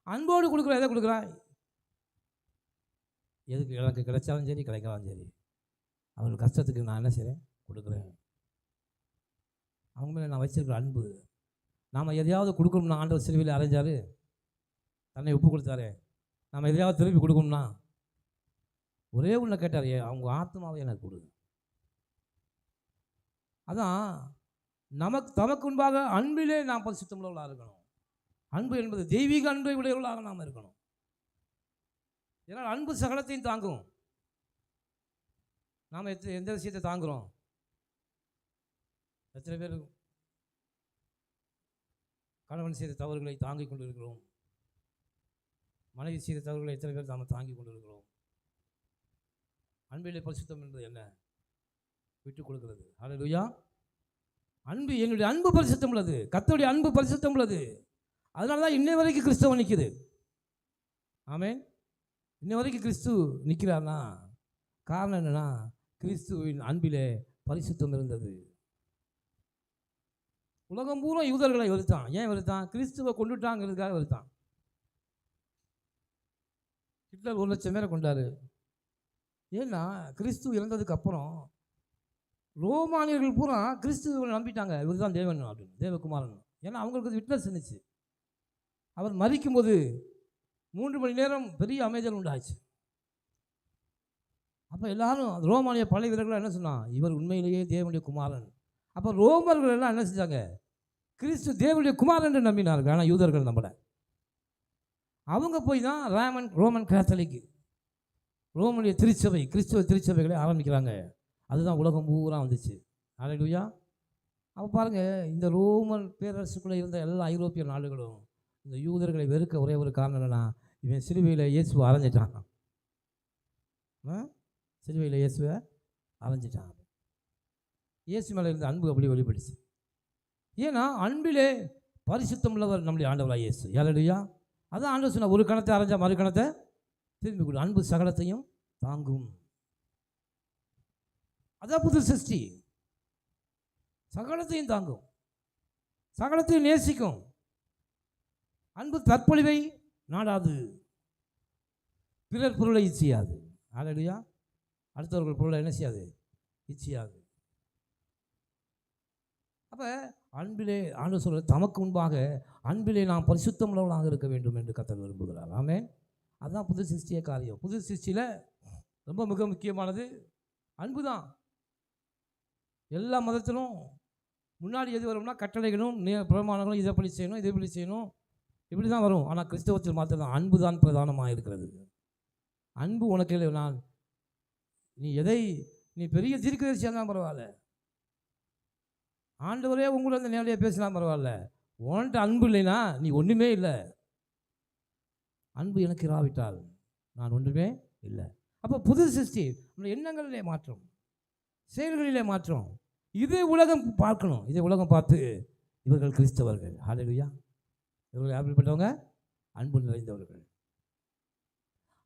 அன்போடு கொடுக்குற எதை கொடுக்குறான்? எதுக்கு? எனக்கு கிடைச்சாலும் சரி கிடைக்காலும் சரி அவங்களுக்கு கஷ்டத்துக்கு நான் என்ன செய்கிறேன்? கொடுக்குறேன். அவங்க மேலே நான் வச்சிருக்கிற அன்பு. நாம் எதையாவது கொடுக்கணும்னா ஆண்டவர் சிலுவையில் அரைஞ்சார், தன்னை ஒப்பு கொடுத்தாரு. நாம் எதையாவது திருப்பி கொடுக்கணும்னா ஒரே ஒன்று கேட்டார், அவங்க ஆத்மாவை எனக்கு கொடு. அதான் தமக்கு முன்பாக அன்பிலே நாம் பரிசுத்தம் உள்ளவர்களாக இருக்கணும். அன்பு என்பது தெய்வீக அன்பை உடையவர்களாக நாம் இருக்கணும். ஏன்னா அன்பு சகலத்தையும் தாங்கும். நாம் எந்த விஷயத்தை தாங்குகிறோம்? எத்தனை பேர் கணவன் செய்த தவறுகளை தாங்கிக் கொண்டு இருக்கிறோம்? மனைவி செய்த தவறுகளை எத்தனை பேர் நாம் தாங்கிக் கொண்டு இருக்கிறோம்? அன்பிலே பரிசுத்தம் என்பது என்ன? விட்டு கொடுக்கிறது. ஹல்லேலூயா. அன்பு, என்னுடைய அன்பு பரிசுத்தம் உள்ளது, கர்த்தருடைய அன்பு பரிசுத்தம் உள்ளது. அதனால தான் இன்னை வரைக்கும் கிறிஸ்தவம் நிற்குது. ஆமென். இன்னை வரைக்கும் கிறிஸ்து நிற்கிறார்னா காரணம் என்னன்னா, கிறிஸ்துவின் அன்பிலே பரிசுத்தம் இருந்தது. உலகம் பூரா யூதர்களை வெறுத்தான். ஏன் வெறுத்தான்? கிறிஸ்துவை கொண்டுட்டாங்கிறதுக்காக வெறுத்தான். ஹிட்லர் 1,00,000 பேரை கொண்டாரு. ஏன்னா கிறிஸ்து இறந்ததுக்கு அப்புறம் ரோமானியர்கள் பூரா கிறிஸ்துவை நம்பிட்டாங்க. இவர் தான் தேவன் அப்படின்னு, தேவகுமாரன். ஏன்னா அவங்களுக்கு விட்னஸ் இருந்துச்சு. அவர் மரிக்கும்போது 3 மணி நேரம் பெரிய அமைதல் உண்டாச்சு. அப்போ எல்லாரும் ரோமானிய படை வீரர்கள் என்ன சொன்னான்? இவர் உண்மையிலேயே தேவனுடைய குமாரன். அப்போ ரோமர்கள் எல்லாம் என்ன செஞ்சாங்க? கிறிஸ்து தேவனுடைய குமாரன் என்று நம்பினார்கள். ஆனால் யூதர்கள் நம்பலை. அவங்க போய் தான் ரோமன் கேத்தலிக், ரோமனுடைய திருச்சபை, கிறிஸ்துவ திருச்சபைகளை ஆரம்பிக்கிறாங்க. அதுதான் உலகம் பூரா வந்துச்சு. ஹல்லேலூயா. அப்போ பாருங்கள், இந்த ரோமன் பேரரசுக்குள்ளே இருந்த எல்லா ஐரோப்பிய நாடுகளும் இந்த யூதர்களை வெறுக்க ஒரே ஒரு காரணம் என்னன்னா, இவன் சிலுவையில் இயேசுவை அரைஞ்சிட்டான். சிலுவையில் இயேசுவை அரைஞ்சிட்டான். இயேசு மேலே இருந்த அன்பு அப்படி வெளிப்படுச்சு. ஏன்னா அன்பிலே பரிசுத்தம் உள்ளவர் நம்முடைய ஆண்டவராக இயேசு. ஹல்லேலூயா. அதான் ஆண்டவர் சொன்ன, ஒரு கணத்தை அரைஞ்சா மறு கணத்தை திரும்பி கொடு. அன்பு சகலத்தையும் தாங்கும். அதான் புது சிருஷ்டி. சகலத்தையும் தாங்கும், சகலத்தையும் நேசிக்கும். அன்பு தற்பொழிவை நாடாது, பிறர் பொருளை இச்சியாது. ஹல்லேலூயா. அடுத்தவர்கள் பொருளை என்ன செய்யாது? இச்சியாது. அப்போ அன்பிலே ஆண்டவர் சொல்ற, தமக்கு முன்பாக அன்பிலே நாம் பரிசுத்தம் உள்ளவர்களாக இருக்க வேண்டும் என்று கர்த்தர் விரும்புகிறார். ஆமென். அதுதான் புது சிருஷ்டிய காரியம். புது சிருஷ்டியில் ரொம்ப மிக முக்கியமானது அன்பு தான். எல்லா மதத்திலும் முன்னாடி எது வரும்னா கட்டளைகளும் பிரமாணங்களும், இதை இப்படி செய்யணும், இதை இப்படி செய்யணும், இப்படி தான் வரும். ஆனால் கிறிஸ்தவத்தில் மாத்திரம் அன்பு தான் பிரதானமாக இருக்கிறது. அன்பு உனக்கு இல்லை. நீ பெரிய தீர்க்கதரிசியாக தான் பரவாயில்ல, ஆண்டவரே உங்களை வந்து நேரடியாக பேசலாம் பரவாயில்ல, உன்கிட்ட அன்பு இல்லைன்னா நீ ஒன்றுமே இல்லை. அன்பு எனக்கு இராவிட்டால் நான் ஒன்றுமே இல்லை. அப்போ புது சிருஷ்டி, நம்ம எண்ணங்களிலே மாற்றம், செயல்களிலே மாற்றம். இதே உலகம் பார்க்கணும். இதே உலகம் பார்த்து இவர்கள் கிறிஸ்தவர்கள், ஹல்லேலூயா, இவர்கள் எப்படிப்பட்டவங்க? அன்பு நிறைந்தவர்கள்.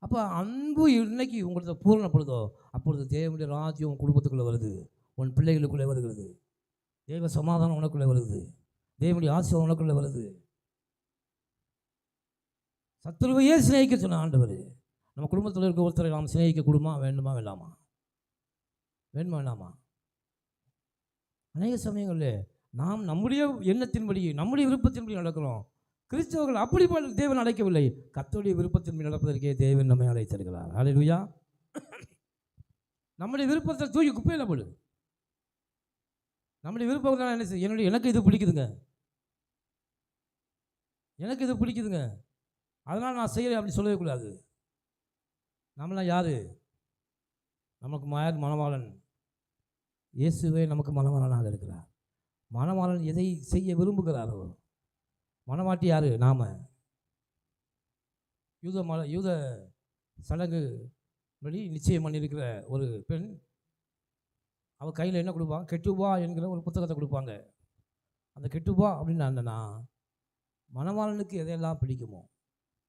அப்போ அன்பு இன்னைக்கு உங்களுக்கு பூரணப்படுதோ அப்பொழுது தேவனுடைய ராஜ்யம் உன் குடும்பத்துக்குள்ளே வருது, உன் பிள்ளைகளுக்குள்ளே வருகிறது, தேவ சமாதானம் உனக்குள்ளே வருது, தேவனுடைய ஆசீர்வாதம் உனக்குள்ளே வருது. சத்துருவையே சிநேகிக்க சொன்ன ஆண்டவர் நம்ம குடும்பத்தில் இருக்க ஒருத்தரை நாம் சிநேகிக்க கூடுமா? வேண்டுமா வேண்டாமா? வேண்டுமா வேண்டாமா? அநேக சமயங்களில் நாம் நம்முடைய எண்ணத்தின்படி, நம்முடைய விருப்பத்தின்படி நடக்கிறோம். கிறிஸ்தவர்கள் அப்படி தேவன் அழைக்கவில்லை. கர்த்தருடைய விருப்பத்தின்படி நடப்பதற்கே தேவன் நம்மை அழைத்திருக்கிறார். ஹல்லேலூயா. நம்முடைய விருப்பத்தை தூக்கி குப்பையில் போடு. நம்முடைய விருப்பம் தான் என்ன செய்ய, எனக்கு இது பிடிக்குதுங்க, எனக்கு இது பிடிக்குதுங்க, அதனால் நான் செய்கிறேன் அப்படி சொல்லவே கூடாது. நம்மளாம் யார்? நமக்கு மணவாளன் இயேசுவே நமக்கு மணவாளனாக இருக்கிறார். மணவாளன் எதை செய்ய விரும்புகிறாரோ, மணவாட்டி யார்? நாம். யூத சடங்கு படி நிச்சயம் பண்ணியிருக்கிற ஒரு பெண், அவள் கையில் என்ன கொடுப்பாங்க? கெட்டுவா என்கிற ஒரு புத்தகத்தை கொடுப்பாங்க. அந்த கெட்டுவா அப்படின்னு என்னன்னா, மணவாளனுக்கு எதையெல்லாம் பிடிக்குமோ,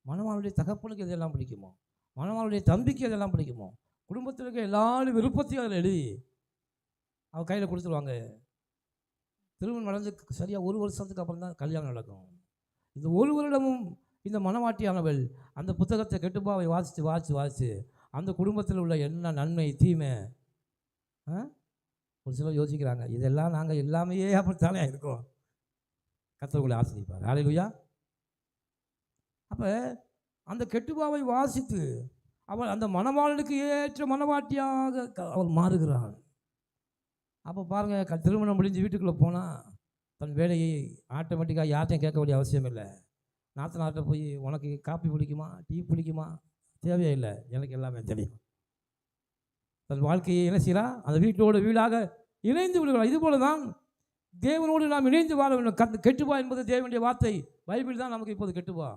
மணவாளுடைய தகப்பனுக்கு எதெல்லாம் பிடிக்குமோ, மணவாளுடைய தம்பிக்கு எதெல்லாம் பிடிக்குமோ, குடும்பத்தில் இருக்க எல்லாரும் விருப்பத்தையும் அதில் எழுதி அவள் கையில் கொடுத்துருவாங்க. திருமணம் நடந்து சரியாக 1 வருஷத்துக்கு அப்புறம் தான் கல்யாணம் நடக்கும். இந்த 1 வருடமும் இந்த மணவாட்டியானவள் அந்த புத்தகத்தை கெட்டுப்பாவை வாசித்து அந்த குடும்பத்தில் உள்ள என்ன நன்மை தீமை, ஒரு சிலர் யோசிக்கிறாங்க, இதெல்லாம் நாங்கள் எல்லாமே அப்படித்தானே இருக்கோம். கர்த்தருக்குள்ளே ஆசீர்வதிப்பார். ஹல்லேலூயா. அப்போ அந்த கெட்டுப்பாவை வாசித்து அவள் அந்த மணவாளனுக்கு ஏற்ற மணவாட்டியாக அவள் மாறுகிறாள். அப்போ பாருங்கள், திருமணம் முடிஞ்சு வீட்டுக்குள்ளே போனால் தன் வேலையை ஆட்டோமேட்டிக்காக யார்ட்டையும் கேட்க வேண்டிய அவசியம் இல்லை. நாத்தனார்கிட்ட போய் உனக்கு காப்பி பிடிக்குமா, டீ பிடிக்குமா, தேவையே இல்லை, எனக்கு எல்லாமே தெரியும். தன் வாழ்க்கையை என்ன செய்யலாம்? அந்த வீட்டோடு வீடாக இணைந்து விடுகிறார். இதுபோல தான் தேவனோடு நாம் இணைந்து வாழ வேண்டும். கெட்டுவா என்பது தேவனுடைய வார்த்தை. பைபிள் தான் நமக்கு இப்போது கெட்டுவா.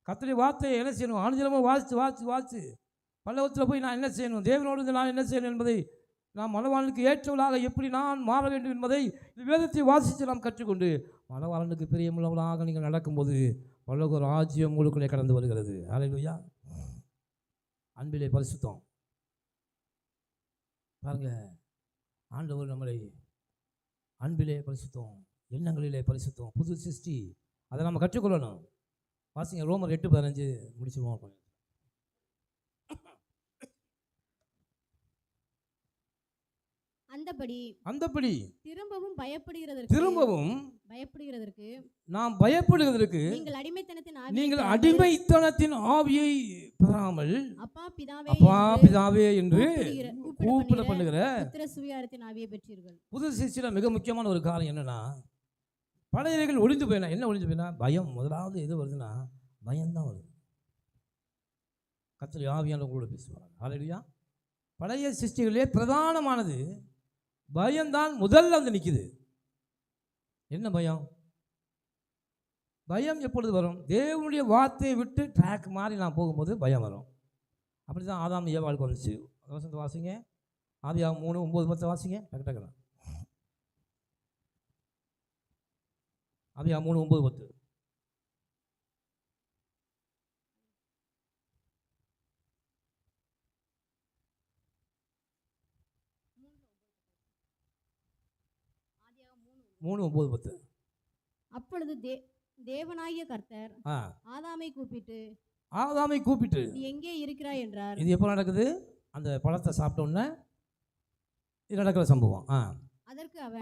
கர்த்தருடைய வார்த்தையை என்ன செய்யணும்? ஆணுதினமும் வாசித்து பல்லவத்தில் போய் நான் என்ன செய்யணும், தேவனோடு நான் என்ன செய்யணும் என்பதை, நாம் மணவாளனுக்கு ஏற்றவளாக எப்படி நான் மாற வேண்டும் என்பதை இந்த வேதத்தை வாசித்து நாம் கற்றுக்கொண்டு மணவாளனுக்கு பிரியமுள்ளவளாக நீங்கள் நடக்கும்போது பல்லவ ராஜ்யம் உங்களுக்குள்ளே கடந்து வருகிறது. ஹல்லேலூயா. அன்பிலே பரிசுத்தம். பாருங்க, ஆண்டவர் நம்மளை அன்பிலே பரிசுத்தம், எண்ணங்களிலே பரிசுத்தம், புது சிருஷ்டி, அதை நம்ம கற்றுக்கொள்ளணும். வாசிங்க, ரோமர் 8:15 முடிச்சுருவோம். அந்தபடி திரும்பவும் பயப்படுகிறதற்கு நாம் பயப்படுகிறதற்கு நீங்கள் அடிமைத்தனத்தின் ஆவியை பெறாமல் அப்பா பிதாவே என்று கூப்பிட பண்ணுகிற சுவிகாரத்தின் ஆவியை பெற்றீர்கள். புது சிருஷ்டியில மிக முக்கியமான ஒரு காரணம் என்னன்னா, பழையவைகள் ஒழிந்து போயினா. என்ன ஒழிஞ்சு போயினா? பயம். முதலாவது எது வருதுன்னா பயம்தான் வருது. கர்த்தருடைய ஆவியானவர் உங்களோட பேசுவாங்க. ஹல்லேலூயா. பழைய சிருஷ்டிகளே பிரதானமானது பயம்தான். முதல்ல வந்து நிற்குது. என்ன பயம்? பயம் எப்பொழுது வரும்? தேவனுடைய வார்த்தையை விட்டு ட்ராக் மாறி நான் போகும்போது பயம் வரும். அப்படி தான் ஆதாம் ஏவாளுக்கு வந்துச்சு. வசனத்தை வாசிங்க, ஆதியாகமம் 3:9-10 வாசிங்க. டக்கு ஆதியாகமம் 3:9-10. அப்பொழுது தேவனாகிய கர்த்தர் ஆதாமை கூப்பிட்டு நீ எங்கே இருக்கிறாய் என்றார். இது எப்போ நடக்குது? அந்த பழத்தை சாப்பிட்ட உடனே இது நடக்கிற சம்பவம்.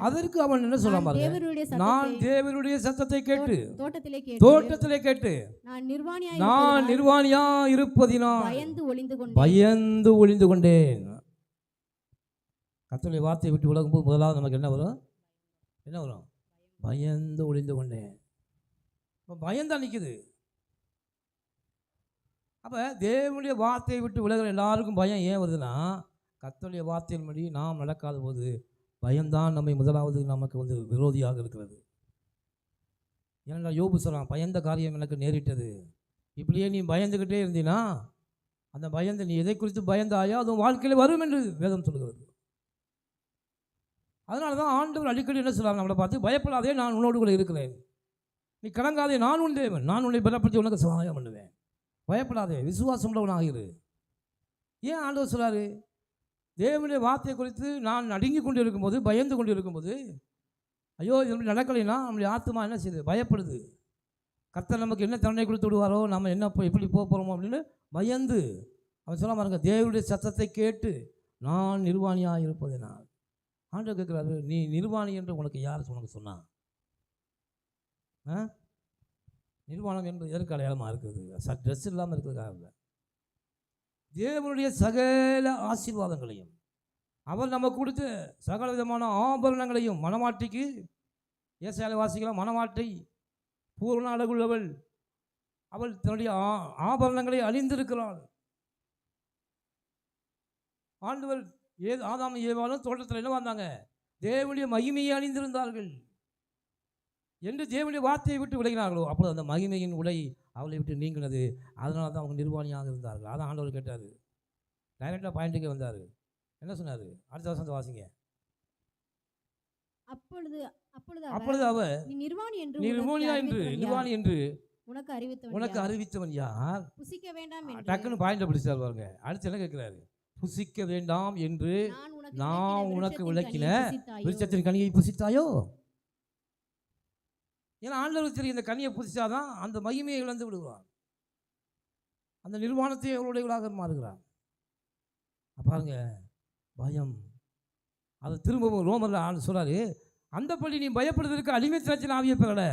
அதற்கு அவன் என்ன சொல்ல பாருங்க, நான் தேவனுடைய சத்தத்தை கேட்டு தோட்டத்திலே கேட்டு நான் நிர்வாணியா இருப்பதினால் பயந்து ஒளிந்து கொண்டேன். கர்த்தருடைய வார்த்தையை விட்டு விலகும்போது முதலாவது நமக்கு என்ன வரும்? என்ன வரும்? பயந்து ஒளிந்து கொண்டேன். இப்போ பயந்தான் நிற்குது. அப்போ தேவனுடைய வார்த்தையை விட்டு விலகிற எல்லாருக்கும் பயம் ஏன் வருதுன்னா, கர்த்தருடைய வார்த்தையின்படி நாம் நடக்காத போது பயம்தான் நம்மை முதலாவது நமக்கு விரோதியாக இருக்கிறது. ஏன்னா யோபு சொல்கிறான், பயந்த காரியம் எனக்கு நேரிட்டது. இப்படியே நீ பயந்துக்கிட்டே இருந்தீன்னா, அந்த பயந்து நீ எதை குறித்து பயந்தாயோ அதுவும் வாழ்க்கையில் வரும் என்று வேதம் சொல்கிறது. அதனால தான் ஆண்டவர் அடிக்கடி என்ன சொல்கிறாங்க, நம்மளை பார்த்து, பயப்படாதே, நான் உன்னோடு கூட இருக்கிறேன். நீ கலங்காதே, நான் உன் தேவன், நான் உன்னை பலப்படுத்தி உனக்கு சகாயம் பண்ணுவேன். பயப்படாதே, விசுவாசம் உள்ளவனாக இரு. ஏன் ஆண்டவர் சொல்கிறாரு? தேவனுடைய வார்த்தையை குறித்து நான் நடுங்கி கொண்டு இருக்கும்போது, பயந்து கொண்டு இருக்கும்போது, ஐயோ இது நடக்கலைன்னா நம்மளுடைய ஆத்மா என்ன செய்யுது? பயப்படுது. கர்த்தர் நமக்கு என்ன தண்டனை கொடுத்து விடுவாரோ, நம்ம என்ன எப்படி போக போகிறோமோ அப்படின்னு பயந்து. அவன் சொல்ல பாருங்க, தேவனுடைய சத்தத்தை கேட்டு நான் நிர்வாணியாக இருப்பதனால். ஆண்டவர் கேட்குறாரு, நீ நிர்வாணி என்று உனக்கு யார் உனக்கு சொன்னான்? நிர்வாணம் என்பது எதற்கு அடையாளமாக இருக்குது? ட்ரெஸ் இல்லாமல் இருக்கிறதுக்காக இல்லை. தேவனுடைய சகல ஆசீர்வாதங்களையும் அவர் நமக்கு கொடுத்த சகல விதமான ஆபரணங்களையும், மணவாட்டிக்கு ஏசாயாவில் வாசிக்கலாம், மணவாட்டி பூர்ண அழகுள்ளவள், அவள் தன்னுடைய ஆபரணங்களை அணிந்திருக்கிறாள். ஆண்டவர் ஆதாம் ஏவாளும் தோட்டத்தில் என்ன வந்தாங்க? தேவனுடைய மகிமையை அணிந்திருந்தார்கள். என்று தேவனுடைய வார்த்தையை விட்டு விலகினார்களோ அப்போது அந்த மகிமையின் உடை அவளை விட்டு நீங்கினது. அதனால தான் அவங்க நிர்வாணியாக இருந்தார்கள். அதான் ஆண்டவர் கேட்டார். டைரெக்டாக பாயிண்ட்டுக்கே வந்தார். என்ன சொன்னார்? அடுத்த வருஷம் வாசிங்க. அப்பொழுது அவர் நிர்வாணி என்று உனக்கு அறிவித்தவன் யார்? புசிக்க வேண்டாம் டக்குன்னு பாயிண்ட் பிடிச்சார் பாருங்க. அடுத்து என்ன கேட்கிறாரு? புசிக்க வேண்டாம் என்று நான் உனக்கு விளக்கின விருட்சத்தின் கனியை புசித்தாயோ? ஏன்னா ஆண்டவருக்கு தெரியும், இந்த கனியை புசித்தாதான் அந்த மகிமையை இழந்து விடுவார், அந்த நிர்வாணத்தை அவருடையவர்களாக மாறுகிறார். பாருங்க, பயம். அது திரும்பவும் ரோமரில் ஆண்டு சொல்கிறாரு, அந்த பள்ளி நீ பயப்படுவதற்கு அடிமைத்தனத்தின் ஆவியை பெறல.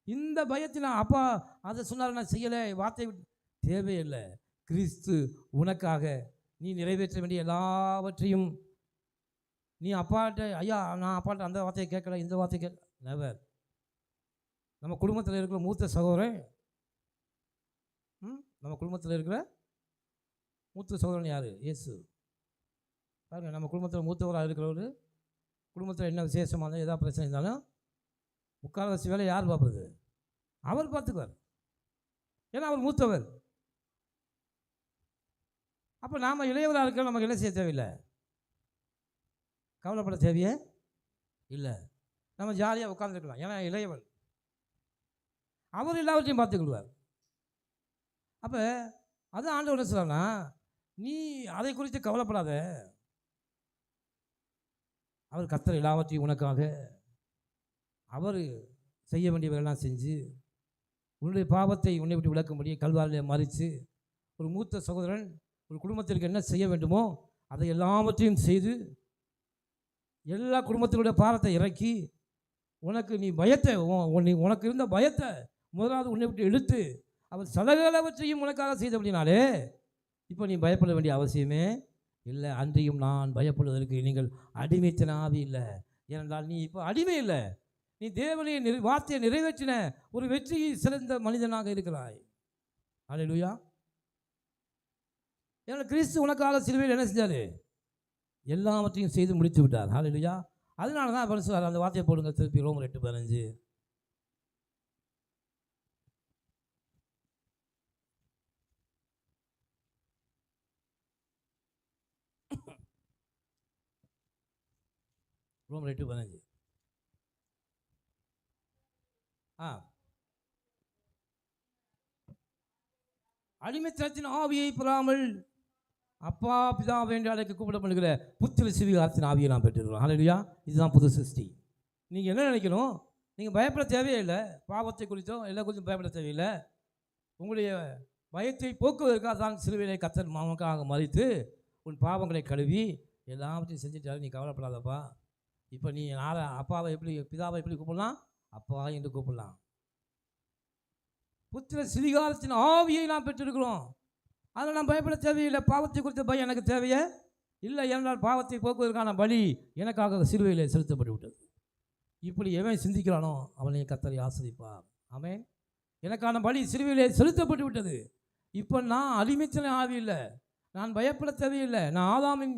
இந்த பயத்தினா அப்பா அதை சொன்னார், நான் செய்யலை, வார்த்தை தேவையில்லை. கிறிஸ்து உனக்காக நீ நிறைவேற்ற வேண்டிய எல்லாவற்றையும் நீ அப்பாட்ட, ஐயா நான் அப்பாட்ட அந்த வார்த்தையை கேட்கல, இந்த வார்த்தையை கேட்க நெவர். நம்ம குடும்பத்தில் இருக்கிற மூத்த சகோதரன், நம்ம குடும்பத்தில் இருக்கிற மூத்த சகோதரன் யார்? இயேசு. பாருங்கள், நம்ம குடும்பத்தில் மூத்தவராக இருக்கிறவர், குடும்பத்தில் என்ன விசேஷமாக இருந்தாலும் ஏதாவது பிரச்சனை இருந்தாலும் முக்கால்வாசி வேலை யார் பார்ப்பது? அவர் பார்த்துக்குவார். ஏன்னா அவர் மூத்தவர். அப்போ நாம் இளையவராக இருக்கிற நமக்கு என்ன செய்ய தேவையில்லை, கவலைப்பட தேவையே இல்லை. நம்ம ஜாலியாக உட்காந்துருக்கலாம். ஏன்னா இளையவன், அவர் எல்லாவற்றையும் பார்த்துக்கிடுவார். அப்போ அது ஆண்டவர் என்ன சொல்கிறான்னா, நீ அதை குறித்து கவலைப்படாத, அவர் கர்த்தர் எல்லாவற்றையும் உனக்காக அவர் செய்ய வேண்டியவர்களெல்லாம் செஞ்சு உன்னுடைய பாவத்தை உன்னை விட்டு விளக்கும்படி கல்வாரில் மறித்து, ஒரு மூத்த சகோதரன் ஒரு குடும்பத்திற்கு என்ன செய்ய வேண்டுமோ அதை எல்லாவற்றையும் செய்து எல்லா குடும்பத்தினுடைய பாரத்தை இறக்கி உனக்கு நீ பயத்தை உனக்கு இருந்த பயத்தை முதலாவது உன்னை விட்டு இழுத்து அவர் சகலவற்றையும் உனக்காக செய்தபடினாலே இப்போ நீ பயப்பட வேண்டிய அவசியமே இல்லை. அன்றையும் நான் பயப்படுவதற்கு நீங்கள் அடிமைத்தன ஆவி இல்லை. ஏனென்றால் நீ இப்போ அடிமை இல்லை, நீ தேவனுடைய வார்த்தையை நிறைவேற்றின ஒரு வெற்றி சிறந்த மனிதனாக இருக்கிறாய். அல்லேலூயா. ஏன்னா கிறிஸ்து உனக்காக சிலுவையில் என்ன செஞ்சார்? எல்லாவற்றையும் செய்து முடித்து விட்டார். அல்லேலூயா. அதனால தான் அவர் சொல்றார், அந்த வார்த்தையை போடுங்க திருப்பி, ரோமர் 8:15. ரோமர் 8:15. அடிமைத்தனத்தின் ஆவியை பெறாமல் அப்பா பிதா என்று அழைக்க கூப்பிடப்படுகிற புத்திர சிவிகாரத்தின் ஆவியை நாம் பெற்றிருக்கிறோம். அல்லேலூயா. இதுதான் புது சிருஷ்டி. நீங்கள் என்ன நினைக்கணும்? நீங்கள் பயப்பட தேவையில்லை. பாவத்தை குறித்தோ எல்லா குறித்தும் பயப்பட தேவையில்லை. உங்களுடைய பயத்தை போக்குவதற்காக தான் சிலுவையிலே கர்த்தர் நமக்காக மரித்து உன் பாவங்களை கழுவி எல்லாவற்றையும் செஞ்சுட்டாரு. நீ கவலைப்படாதப்பா. இப்போ நீ அப்பாவை எப்படி, பிதாவை எப்படி கூப்பிடலாம்? அப்பா என்று கூப்பிடலாம். புத்திர சிவிகாரத்தின் ஆவியை நாம் பெற்றிருக்கிறோம். அதில் நாம் பயப்பட தேவையில்லை. பாவத்தை குறித்த பயம் எனக்கு தேவையே இல்லை என்றால் பாவத்தை போக்குவதற்கான பலி எனக்காக சிலுவையிலே செலுத்தப்பட்டு விட்டது. இப்படி எவன் சிந்திக்கிறானோ அவனை கர்த்தர் ஆசீர்வதிப்பார். ஆமென். எனக்கான பலி சிலுவையிலே செலுத்தப்பட்டு விட்டது. இப்போ நான் அடிமைத்தன ஆவி இல்லை, நான் பயப்பட தேவையில்லை. நான் ஆதாமின்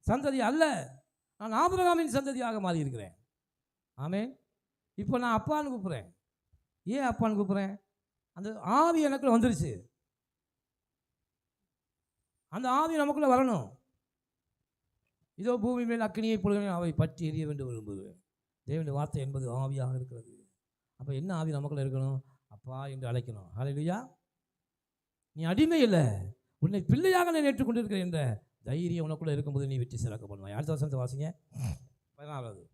சந்ததி அல்ல, நான் ஆபிரகாமின் சந்ததியாக மாறி இருக்கிறேன். ஆமென். இப்போ நான் அப்பான்னு கூப்பிட்றேன். ஏன் அப்பான்னு கூப்பிட்றேன்? அந்த ஆவி எனக்குள்ள வந்துருச்சு. அந்த ஆவி நமக்குள்ளே வரணும். இதோ பூமி மேல் அக்கினியை பொழுது அவை பற்றி எரிய வேண்டும் விரும்புகிறேன். தேவனுடைய வார்த்தை என்பது ஆவியாக இருக்கிறது. அப்போ என்ன ஆவி நமக்குள்ளே இருக்கணும்? அப்பா என்று அழைக்கணும். ஹல்லேலூயா. நீ அடிமை இல்லை, உன்னை பிள்ளையாக நான் ஏற்றுக்கொண்டிருக்கிறேன் என்ற தைரியம் உனக்குள்ளே இருக்கும்போது நீ வெற்றி சிறக்க பண்ணுவாய். அடுத்த வசனத்தை வாசிங்க. 16.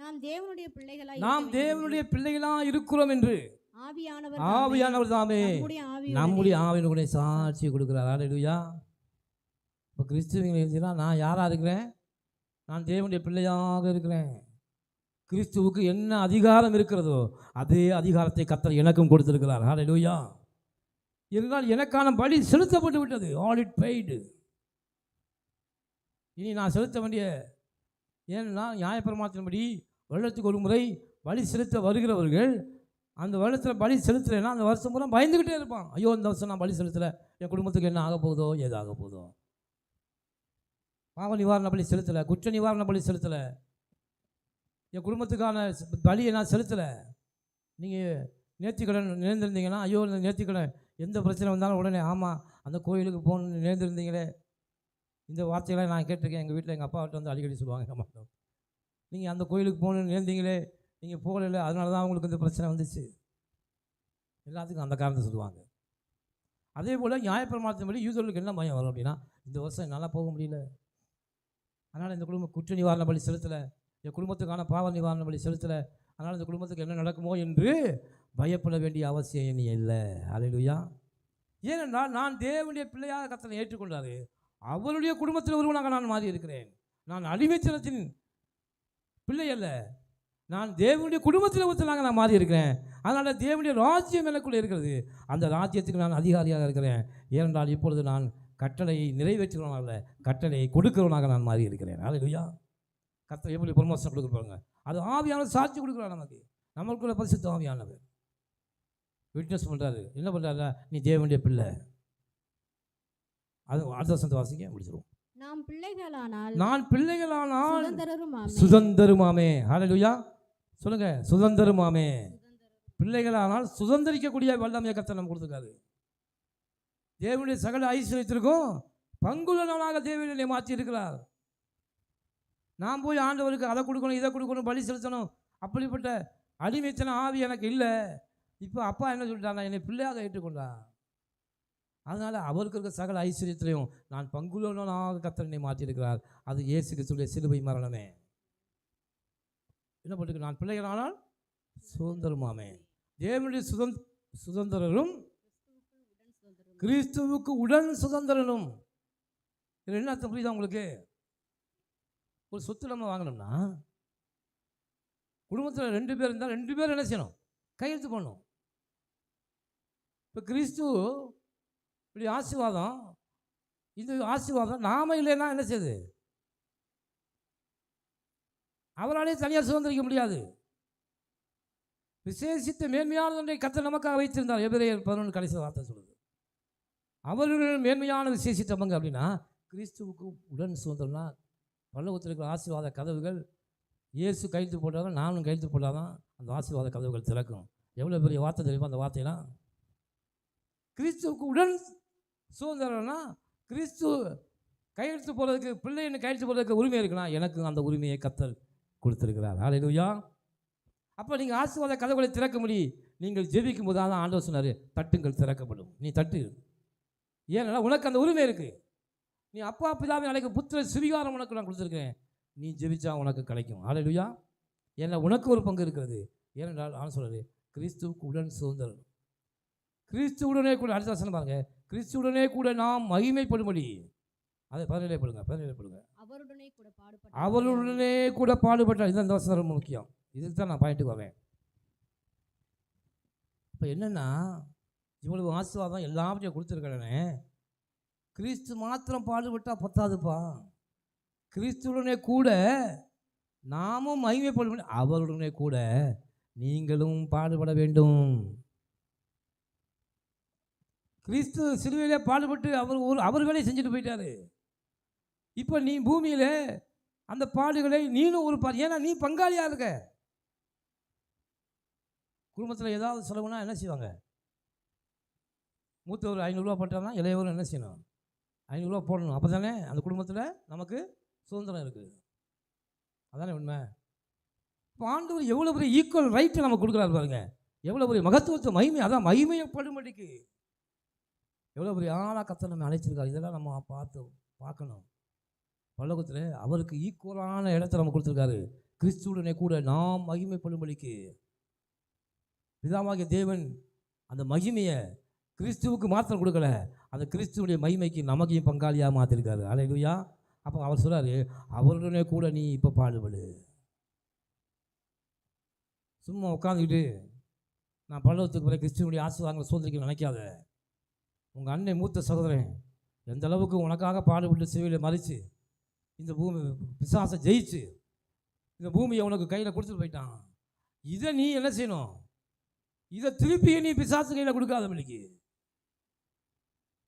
நாம் தேவனுடைய பிள்ளைகளாய் நாம் தேவனுடைய பிள்ளைகளாக இருக்கிறோம் என்று ஆவியானவர் தாமே நம்முடைய ஆவியினுடைய சாட்சி கொடுக்கிறார். ஹல்லேலூயா. இப்போ கிறிஸ்துவங்க இருந்துச்சுன்னா நான் யாராக இருக்கிறேன்? நான் தேவனுடைய பிள்ளையாக இருக்கிறேன். கிறிஸ்துவுக்கு என்ன அதிகாரம் இருக்கிறதோ அதே அதிகாரத்தை கர்த்தர் எனக்கும் கொடுத்திருக்கிறார். ஹல்லேலூயா. இருந்தால் எனக்கான பலி செலுத்தப்பட்டு விட்டது. All it paid. இனி நான் செலுத்த வேண்டிய, ஏன்னா நியாயப்பிரமாணத்தின்படி வருடத்துக்கு ஒரு முறை பலி செலுத்த வருகிறவர்கள் அந்த வருடத்தில் பலி செலுத்தலைன்னா அந்த வருஷம் பூரா பயந்துக்கிட்டே இருப்பான். ஐயோ இந்த வருஷம் நான் பலி செலுத்தலை, என் குடும்பத்துக்கு என்ன ஆக போகுதோ, ஏது ஆக போகுதோ. பாவ நிவாரண பலி செலுத்தலை, குற்ற நிவாரண பலி செலுத்தலை, என் குடும்பத்துக்கான பலியை நான் செலுத்தலை. நீங்கள் நேர்த்திக்கடன் நேர்ந்திருந்தீங்கன்னா, ஐயோ இந்த நேர்த்திக்கடன் எந்த பிரச்சனை வந்தாலும் உடனே ஆமாம் அந்த கோயிலுக்கு போகணுன்னு நேர்ந்திருந்தீங்களே. இந்த வார்த்தைகளை நான் கேட்டிருக்கேன். எங்கள் வீட்டில் எங்கள் அப்பாவிட்ட வந்து அடிக்கடி சொல்லுவாங்க, அம்மா நீங்கள் அந்த கோயிலுக்கு போகணுன்னு நேர்ந்தீங்களே, நீங்கள் போகலை, அதனால தான் அவங்களுக்கு இந்த பிரச்சனை வந்துச்சு. எல்லாத்துக்கும் அந்த காரணத்தை சொல்லுவாங்க. அதே போல் நியாயப்பிரமாணத்தின்படி யூதர்களுக்கு என்ன பயம் வரும் அப்படின்னா, இந்த வருஷம் என்னால் போக முடியல, அதனால் இந்த குடும்ப குற்ற நிவாரண பலி செலுத்தலை, என் குடும்பத்துக்கான பாவ நிவாரண பலி செலுத்தலை, அதனால் இந்த குடும்பத்துக்கு என்ன நடக்குமோ என்று பயப்பட வேண்டிய அவசியம் இனி இல்லை. ஹல்லேலூயா. ஏனென்றால் நான் தேவனுடைய பிள்ளையாக கர்த்தரை ஏற்றுக்கொண்டாரு. அவருடைய குடும்பத்தில் ஒருவனாக நான் மாறி இருக்கிறேன். நான் அடிமைத்தனத்தின் பிள்ளை அல்ல, நான் தேவனுடைய குடும்பத்தில் ஒருத்தனாக நான் மாறி இருக்கிறேன். அதனால் தேவனுடைய ராஜ்யம் எனக்குள்ளே இருக்கிறது. அந்த ராஜ்யத்துக்கு நான் அதிகாரியாக இருக்கிறேன். ஏனென்றால் இப்பொழுது நான் கட்டளையை நிறைவேற்றுகிறவனாக அல்ல, கட்டளையை கொடுக்கிறவனாக நான் மாறி இருக்கிறேன். ஹல்லேலூயா. கர்த்தர் எப்படி ப்ரமோஷன் கொடுக்குறாங்க? அது ஆவியானவர் சாட்சி கொடுக்குறார். நமக்குள்ள பரிசுத்த ஆவியானவர் விட்னஸ் பண்ணுறாரு. என்ன பண்ணுறாரு? நீ தேவனுடைய பிள்ளை. அது அடுத்த வசனத்தை வாசிக்க முடிச்சிருவோம். நான் பிள்ளைகளானால் சுதந்திரமாமே. ஹல்லேலூயா. சொல்லுங்க, சுதந்திரமாமே. பிள்ளைகளானால் சுதந்திரிக்கக்கூடிய வல்லமையை கர்த்தர் நம்ம கொடுத்துருக்காரு. தேவனுடைய சகல ஐஸ்வரியத்திற்கும் பங்குள்ளவனாக தேவனை மாற்றி இருக்கிறார். நான் போய் ஆண்டவருக்கு அதை கொடுக்கணும் இதை கொடுக்கணும் பலி செலுத்தணும் அப்படிப்பட்ட அடிமைத்தன ஆவி எனக்கு இல்லை. இப்போ அப்பா என்ன சொல்லிட்டாங்க? என்னை பிள்ளையாக ஏற்றுக்கொண்டா. அதனால் அவருக்கு இருக்க சகல ஐஸ்வரியத்திலையும் நான் பங்குள்ளவனாக கர்த்தர் என்னை மாற்றியிருக்கிறார். அது இயேசு கிறிஸ்துவின் சிலுவை மரணமே. என்ன பண்ணிருக்கு? நான் பிள்ளைகளானால் சுதந்திரமாமே. தேவனுடைய சுதந்திரரும் கிறிஸ்துவுக்கு உடன் சுதந்திரனும். இதில் என்ன அர்த்தம் புரியுதா உங்களுக்கு? ஒரு சொத்து நம்ம வாங்கணும்னா குடும்பத்தில் 2 பேர் இருந்தால் 2 பேர் என்ன செய்யணும்? கையெழுத்து பண்ணணும். இப்போ கிறிஸ்து இப்படி ஆசீர்வாதம், இது ஆசீர்வாதம் நாம இல்லைன்னா என்ன செய்யுது? அவராலே தனியார் சுதந்திரிக்க முடியாது. விசேஷித்த மேன்மையான ஒன்றை கர்த்தர் நமக்காக வைத்திருந்தார். எபிரேயர் 11 கடைசி வார்த்தை சொல்லுது. அவர்கள் மேன்மையான விசேஷித்த பங்கு அப்படின்னா கிறிஸ்துவுக்கு உடன் சுதந்திரம்னா பரலோகத்தில் இருக்கிற ஆசீர்வாத கதவுகள் இயேசு கையெழுத்து போட்டாதான், நானும் கையெழுத்து போட்டாதான் அந்த ஆசீர்வாத கதவுகள் திறக்கும். எவ்வளோ பெரிய வார்த்தை தெரியுமா அந்த வார்த்தையெல்லாம்? கிறிஸ்துவுக்கு உடன் சுதந்திரம்னா கிறிஸ்து கையெழுத்து போகிறதுக்கு, பிள்ளைன்னு கையெழுத்து போகிறதுக்கு உரிமை இருக்குன்னா எனக்கு அந்த உரிமையை கர்த்தர் கொடுத்துருக்கிறார். ஹல்லேலூயா. அப்போ நீங்கள் ஆசீர்வாத கதவுகளை திறக்க முடியும். நீங்கள் ஜெபிக்கும் போது தான் ஆண்டவர் சொன்னார், தட்டுங்கள் திறக்கப்படும். நீ தட்டு. ஏன்னா உனக்கு அந்த உரிமை இருக்குது. நீ அப்பா பிதாவை அழைக்க புத்திர சுவிகாரம் உனக்கு நான் கொடுத்துருக்கேன். நீ ஜெபிச்சா உனக்கு கிடைக்கும். ஹல்லேலூயா. ஏன்னா உனக்கு ஒரு பங்கு இருக்கிறது. ஏனென்றால் நான் சொல்கிறது கிறிஸ்துவுக்கு உடன் சுதந்திரம். கிறிஸ்துவுடனே கூட, அடுத்த வசனம் பாருங்க, கிறிஸ்துவுடனே கூட நாம் மகிமைப்படும்படி. அதை பதினேழுப்படுங்க. அவருடனே கூட பாடுபட்டால். இதுதான் இந்த வசனம் ரொம்ப முக்கியம். இதுக்கு தான் நான் பாயிண்ட்டுக்கு வரேன். இப்போ என்னென்னா இவ்வளவு ஆசீர்வாதம் எல்லாத்தையும் கொடுத்துருக்கேனே, கிறிஸ்து மாத்திரம் பாடுபட்டால் பத்தாதுப்பா. கிறிஸ்துவுடனே கூட நாமும் மகிமைப்படும் அவருடனே கூட நீங்களும் பாடுபட வேண்டும். கிறிஸ்து சிலுவையிலே பாடுபட்டு அவர் வேலையை செஞ்சுட்டு போயிட்டாரு. இப்போ நீ பூமியில் அந்த பாடுகளை நீனும் ஏன்னா நீ பங்காளியாக இருக்க. குடும்பத்தில் ஏதாவது செலவுனா என்ன செய்வாங்க? மூத்தவர் 500 ரூபா போட்டாங்கன்னா இளையவரும் என்ன செய்யணும்? 500 ரூபா போடணும். அப்போ தானே அந்த குடும்பத்தில் நமக்கு சுதந்திரம் இருக்குது. அதானே உண்மை. இப்போ ஆண்டவர் எவ்வளோ பெரிய ஈக்குவல் ரைட்டை நம்ம கொடுக்குறாரு பாருங்க. எவ்வளோ பெரிய மகத்துவத்தை மகிமை, அதான் மகிமையப்படும்படிக்கு எவ்வளோ பெரிய ஆளாக கர்த்தர் நம்ம அழைச்சிருக்காரு. இதெல்லாம் நம்ம பார்க்கணும். பரலோகத்தில் அவருக்கு ஈக்குவலான இடத்த நம்ம கொடுத்துருக்காரு. கிறிஸ்துவுடனே கூட நாம் மகிமைப்படும்படிக்கு பிதாவாகிய தேவன் அந்த மகிமையை கிறிஸ்துவுக்கு மாத்திரம் கொடுக்கல, அந்த கிறிஸ்துவுடைய மகிமைக்கு நமக்கையும் பங்காளியாக மாற்றிருக்காரு. அல்லேலூயா. அப்போ அவர் சொல்கிறாரு, அவருடனே கூட நீ இப்போ பாடுபடு. சும்மா உட்காந்துக்கிட்டு நான் பரலோகத்துக்கு போகிற கிறிஸ்துவனுடைய ஆசீர்வாதங்களை சுதந்திரிக்க நினைக்காத. உங்கள் அண்ணன் மூத்த சகோதரன் எந்த அளவுக்கு உனக்காக பாடுபட்டு சிலுவையில் மறித்து இந்த பூமி பிசாசை ஜெயிச்சு இந்த பூமியை உனக்கு கையில் கொடுத்துட்டு போயிட்டான். இதை நீ என்ன செய்யணும்? இதை திருப்பி நீ பிசாசு கையில் கொடுக்காத மணிக்கு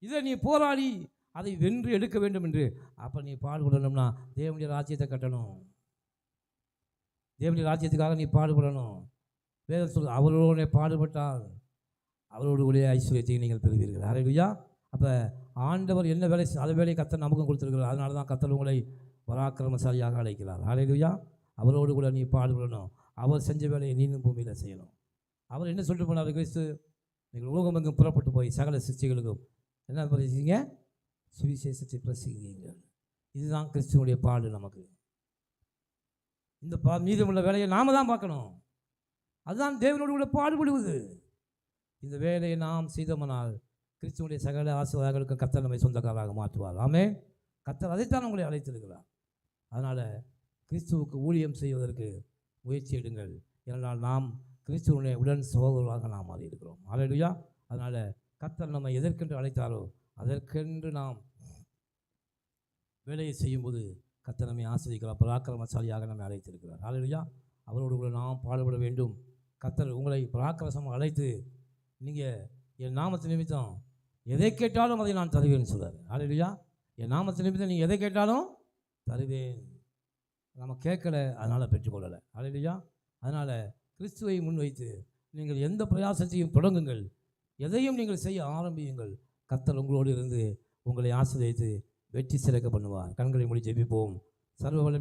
இதை நீ போராடி அதை வென்று எடுக்க வேண்டும் என்று. அப்போ நீ பாடுபடணும்னா தேவனுடைய ராஜ்யத்தை கட்டணும். தேவனுடைய ராஜ்யத்துக்காக நீ பாடுபடணும். வேதம் சொல்லுது, அவரோட பாடுபட்டால் அவரோடு கூட ஐஸ்வர்யத்தை நீங்கள் பெறுவீர்கள். அல்லேலூயா. அப்போ ஆண்டவர் என்ன வேலை அதை வேலையை கர்த்தர் நமக்கும் கொடுத்துருக்கிறார். அதனால தான் கர்த்தர் உங்களை பராக்கிரமசாலியாக அழைக்கிறார். அல்லேலூயா. அவரோடு கூட நீ பாடுபடணும். அவர் செஞ்ச வேலையை நீனும் பூமியில் செய்யணும். அவர் என்ன சொல்லிட்டு போனார்? கிறிஸ்து, நீங்கள் உலகம் எங்கும் புறப்பட்டு போய் சகல சிருஷ்டிகளுக்கும் என்ன பிரசிங்க? சுவிசேஷத்தை பிரசங்கிங்கள். இதுதான் கிறிஸ்துவனுடைய பாடு. நமக்கு இந்த மீதமுள்ள வேலையை நாம தான் பார்க்கணும். அதுதான் தேவனோடு கூட பாடுபடுவது. இந்த வேலையை நாம் செய்தோம்னால் கிறிஸ்துவனுடைய சகல ஆசீர்வாதங்களுக்கு கர்த்தர் நம்மை சொந்தக்காரராக மாற்றுவார். ஆமென். கர்த்தர் அதைத்தான் உங்களை அழைத்திருக்கிறார். அதனால் கிறிஸ்துவுக்கு ஊழியம் செய்வதற்கு முயற்சி எடுங்கள். ஏனென்றால் நாம் கிறிஸ்துவனுடைய உடன் சகோதரராக நாம் மாறி இருக்கிறோம். அல்லேலூயா. அதனால் கர்த்தர் நம்மை எதற்கென்று அழைத்தாரோ அதற்கென்று நாம் வேலையை செய்யும்போது கர்த்தர் நம்மை ஆசீர்வதிக்கிறார். பராக்கிரமசாலியாக நம்மை அழைத்திருக்கிறார். அல்லேலூயா. அவரோடு கூட நாம் பாடுபட வேண்டும். கர்த்தர் உங்களை பராக்கிரமமாக அழைத்து நீங்கள் என் நாமத்து நிமித்தம் எதை கேட்டாலும் அதை நான் தருவேன்னு சொல்கிறார். அல்லேலூயா. என் நாமத்து நிமித்தம் நீங்கள் எதை கேட்டாலும் தருவேன். நம்ம கேட்கலை, அதனால் பெற்றுக்கொள்ளலை. அல்லேலூயா. அதனால் கிறிஸ்துவை முன்வைத்து நீங்கள் எந்த பிரயாசத்தையும் தொடங்குங்கள். எதையும் நீங்கள் செய்ய ஆரம்பியுங்கள். கர்த்தர் உங்களோடு இருந்து உங்களை ஆசீர்வதித்து வெற்றி சிறக்க பண்ணுவார். கண்களை மூடி ஜெபிப்போம். சர்வ வல்லமை